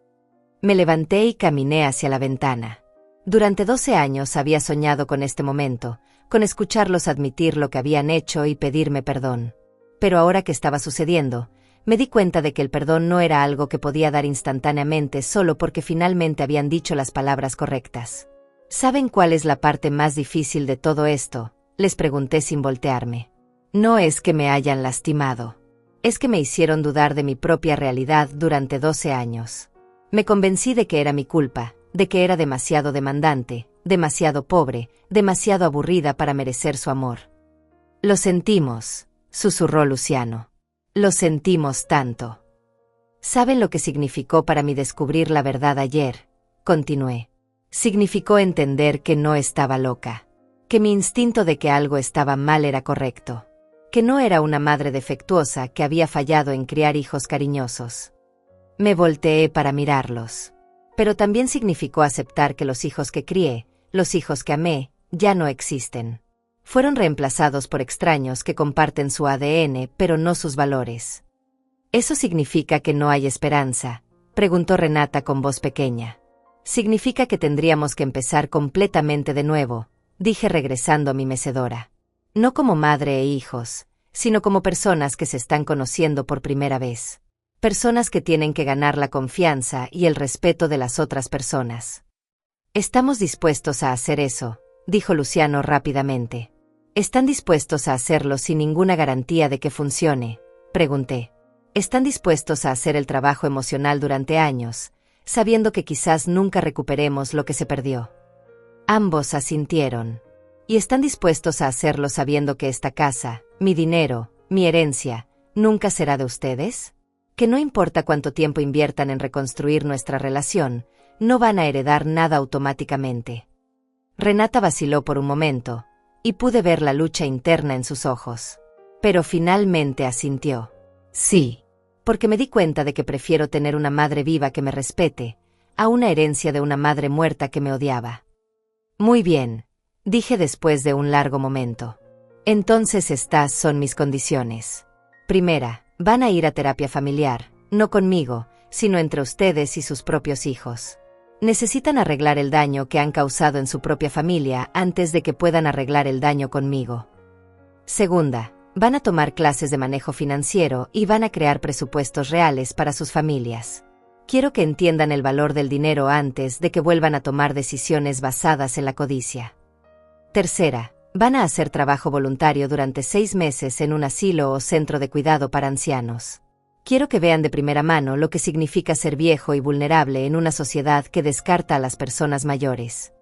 Speaker 1: Me levanté y caminé hacia la ventana. Durante 12 años había soñado con este momento, con escucharlos admitir lo que habían hecho y pedirme perdón. Pero ahora que estaba sucediendo, me di cuenta de que el perdón no era algo que podía dar instantáneamente solo porque finalmente habían dicho las palabras correctas. ¿Saben cuál es la parte más difícil de todo esto?, les pregunté sin voltearme. No es que me hayan lastimado. Es que me hicieron dudar de mi propia realidad durante 12 años. Me convencí de que era mi culpa, de que era demasiado demandante, demasiado pobre, demasiado aburrida para merecer su amor. Lo sentimos, susurró Luciano. Lo sentimos tanto. ¿Saben lo que significó para mí descubrir la verdad ayer?, continué. Significó entender que no estaba loca, que mi instinto de que algo estaba mal era correcto, que no era una madre defectuosa que había fallado en criar hijos cariñosos. Me volteé para mirarlos. Pero también significó aceptar que los hijos que crié, los hijos que amé, ya no existen. Fueron reemplazados por extraños que comparten su ADN pero no sus valores. ¿Eso significa que no hay esperanza?, preguntó Renata con voz pequeña. Significa que tendríamos que empezar completamente de nuevo, dije regresando a mi mecedora. No como madre e hijos, sino como personas que se están conociendo por primera vez. Personas que tienen que ganar la confianza y el respeto de las otras personas. Estamos dispuestos a hacer eso, dijo Luciano rápidamente. ¿Están dispuestos a hacerlo sin ninguna garantía de que funcione?, pregunté. ¿Están dispuestos a hacer el trabajo emocional durante años, sabiendo que quizás nunca recuperemos lo que se perdió? Ambos asintieron. ¿Y están dispuestos a hacerlo sabiendo que esta casa, mi dinero, mi herencia, nunca será de ustedes? Que no importa cuánto tiempo inviertan en reconstruir nuestra relación, no van a heredar nada automáticamente. Renata vaciló por un momento, y pude ver la lucha interna en sus ojos. Pero finalmente asintió. Sí, porque me di cuenta de que prefiero tener una madre viva que me respete, a una herencia de una madre muerta que me odiaba. Muy bien, dije después de un largo momento. Entonces estas son mis condiciones. Primera, van a ir a terapia familiar, no conmigo, sino entre ustedes y sus propios hijos. Necesitan arreglar el daño que han causado en su propia familia antes de que puedan arreglar el daño conmigo. Segunda, van a tomar clases de manejo financiero y van a crear presupuestos reales para sus familias. Quiero que entiendan el valor del dinero antes de que vuelvan a tomar decisiones basadas en la codicia. Tercera, van a hacer trabajo voluntario durante 6 meses en un asilo o centro de cuidado para ancianos. Quiero que vean de primera mano lo que significa ser viejo y vulnerable en una sociedad que descarta a las personas mayores.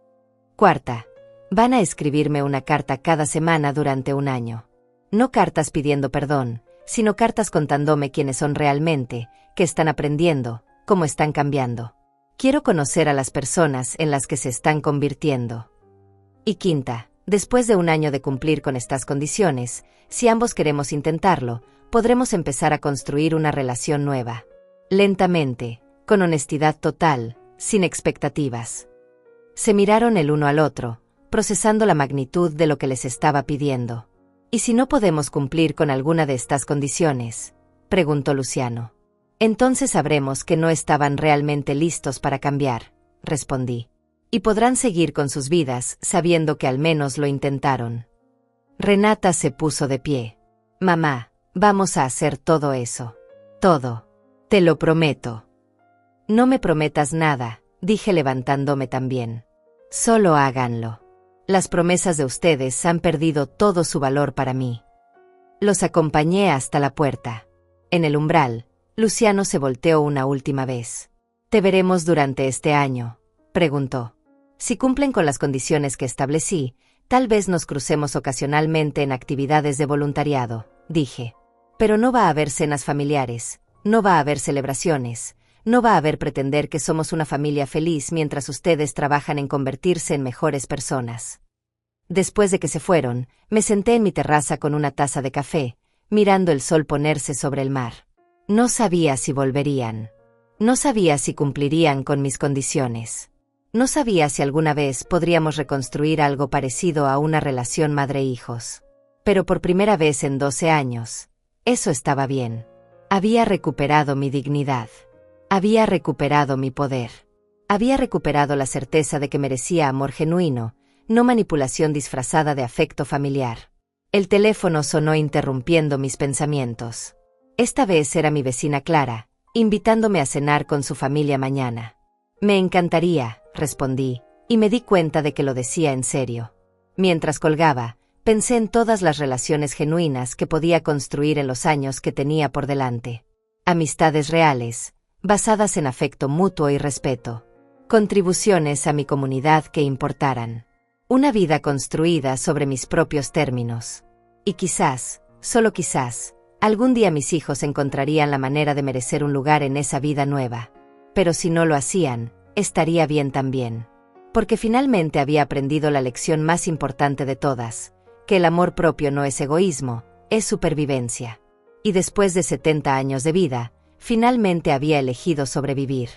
Speaker 1: Cuarta, van a escribirme una carta cada semana durante un año. No cartas pidiendo perdón, sino cartas contándome quiénes son realmente, qué están aprendiendo, cómo están cambiando. Quiero conocer a las personas en las que se están convirtiendo. Y quinta, después de un año de cumplir con estas condiciones, si ambos queremos intentarlo, podremos empezar a construir una relación nueva. Lentamente, con honestidad total, sin expectativas. Se miraron el uno al otro, procesando la magnitud de lo que les estaba pidiendo. ¿Y si no podemos cumplir con alguna de estas condiciones?, preguntó Luciano. Entonces sabremos que no estaban realmente listos para cambiar, respondí. Y podrán seguir con sus vidas sabiendo que al menos lo intentaron. Renata se puso de pie. Mamá, vamos a hacer todo eso. Todo. Te lo prometo. No me prometas nada, dije levantándome también. Solo háganlo. Las promesas de ustedes han perdido todo su valor para mí. Los acompañé hasta la puerta. En el umbral, Luciano se volteó una última vez. ¿Te veremos durante este año?, preguntó. Si cumplen con las condiciones que establecí, tal vez nos crucemos ocasionalmente en actividades de voluntariado, dije. Pero no va a haber cenas familiares, no va a haber celebraciones, no va a haber pretender que somos una familia feliz mientras ustedes trabajan en convertirse en mejores personas. Después de que se fueron, me senté en mi terraza con una taza de café, mirando el sol ponerse sobre el mar. No sabía si volverían. No sabía si cumplirían con mis condiciones. No sabía si alguna vez podríamos reconstruir algo parecido a una relación madre-hijos. Pero por primera vez en 12 años, eso estaba bien. Había recuperado mi dignidad. Había recuperado mi poder. Había recuperado la certeza de que merecía amor genuino, no manipulación disfrazada de afecto familiar. El teléfono sonó interrumpiendo mis pensamientos. Esta vez era mi vecina Clara, invitándome a cenar con su familia mañana. Me encantaría, respondí, y me di cuenta de que lo decía en serio. Mientras colgaba, pensé en todas las relaciones genuinas que podía construir en los años que tenía por delante. Amistades reales, basadas en afecto mutuo y respeto. Contribuciones a mi comunidad que importaran. Una vida construida sobre mis propios términos. Y quizás, solo quizás, algún día mis hijos encontrarían la manera de merecer un lugar en esa vida nueva. Pero si no lo hacían, estaría bien también. Porque finalmente había aprendido la lección más importante de todas, que el amor propio no es egoísmo, es supervivencia. Y después de 70 años de vida, finalmente había elegido sobrevivir.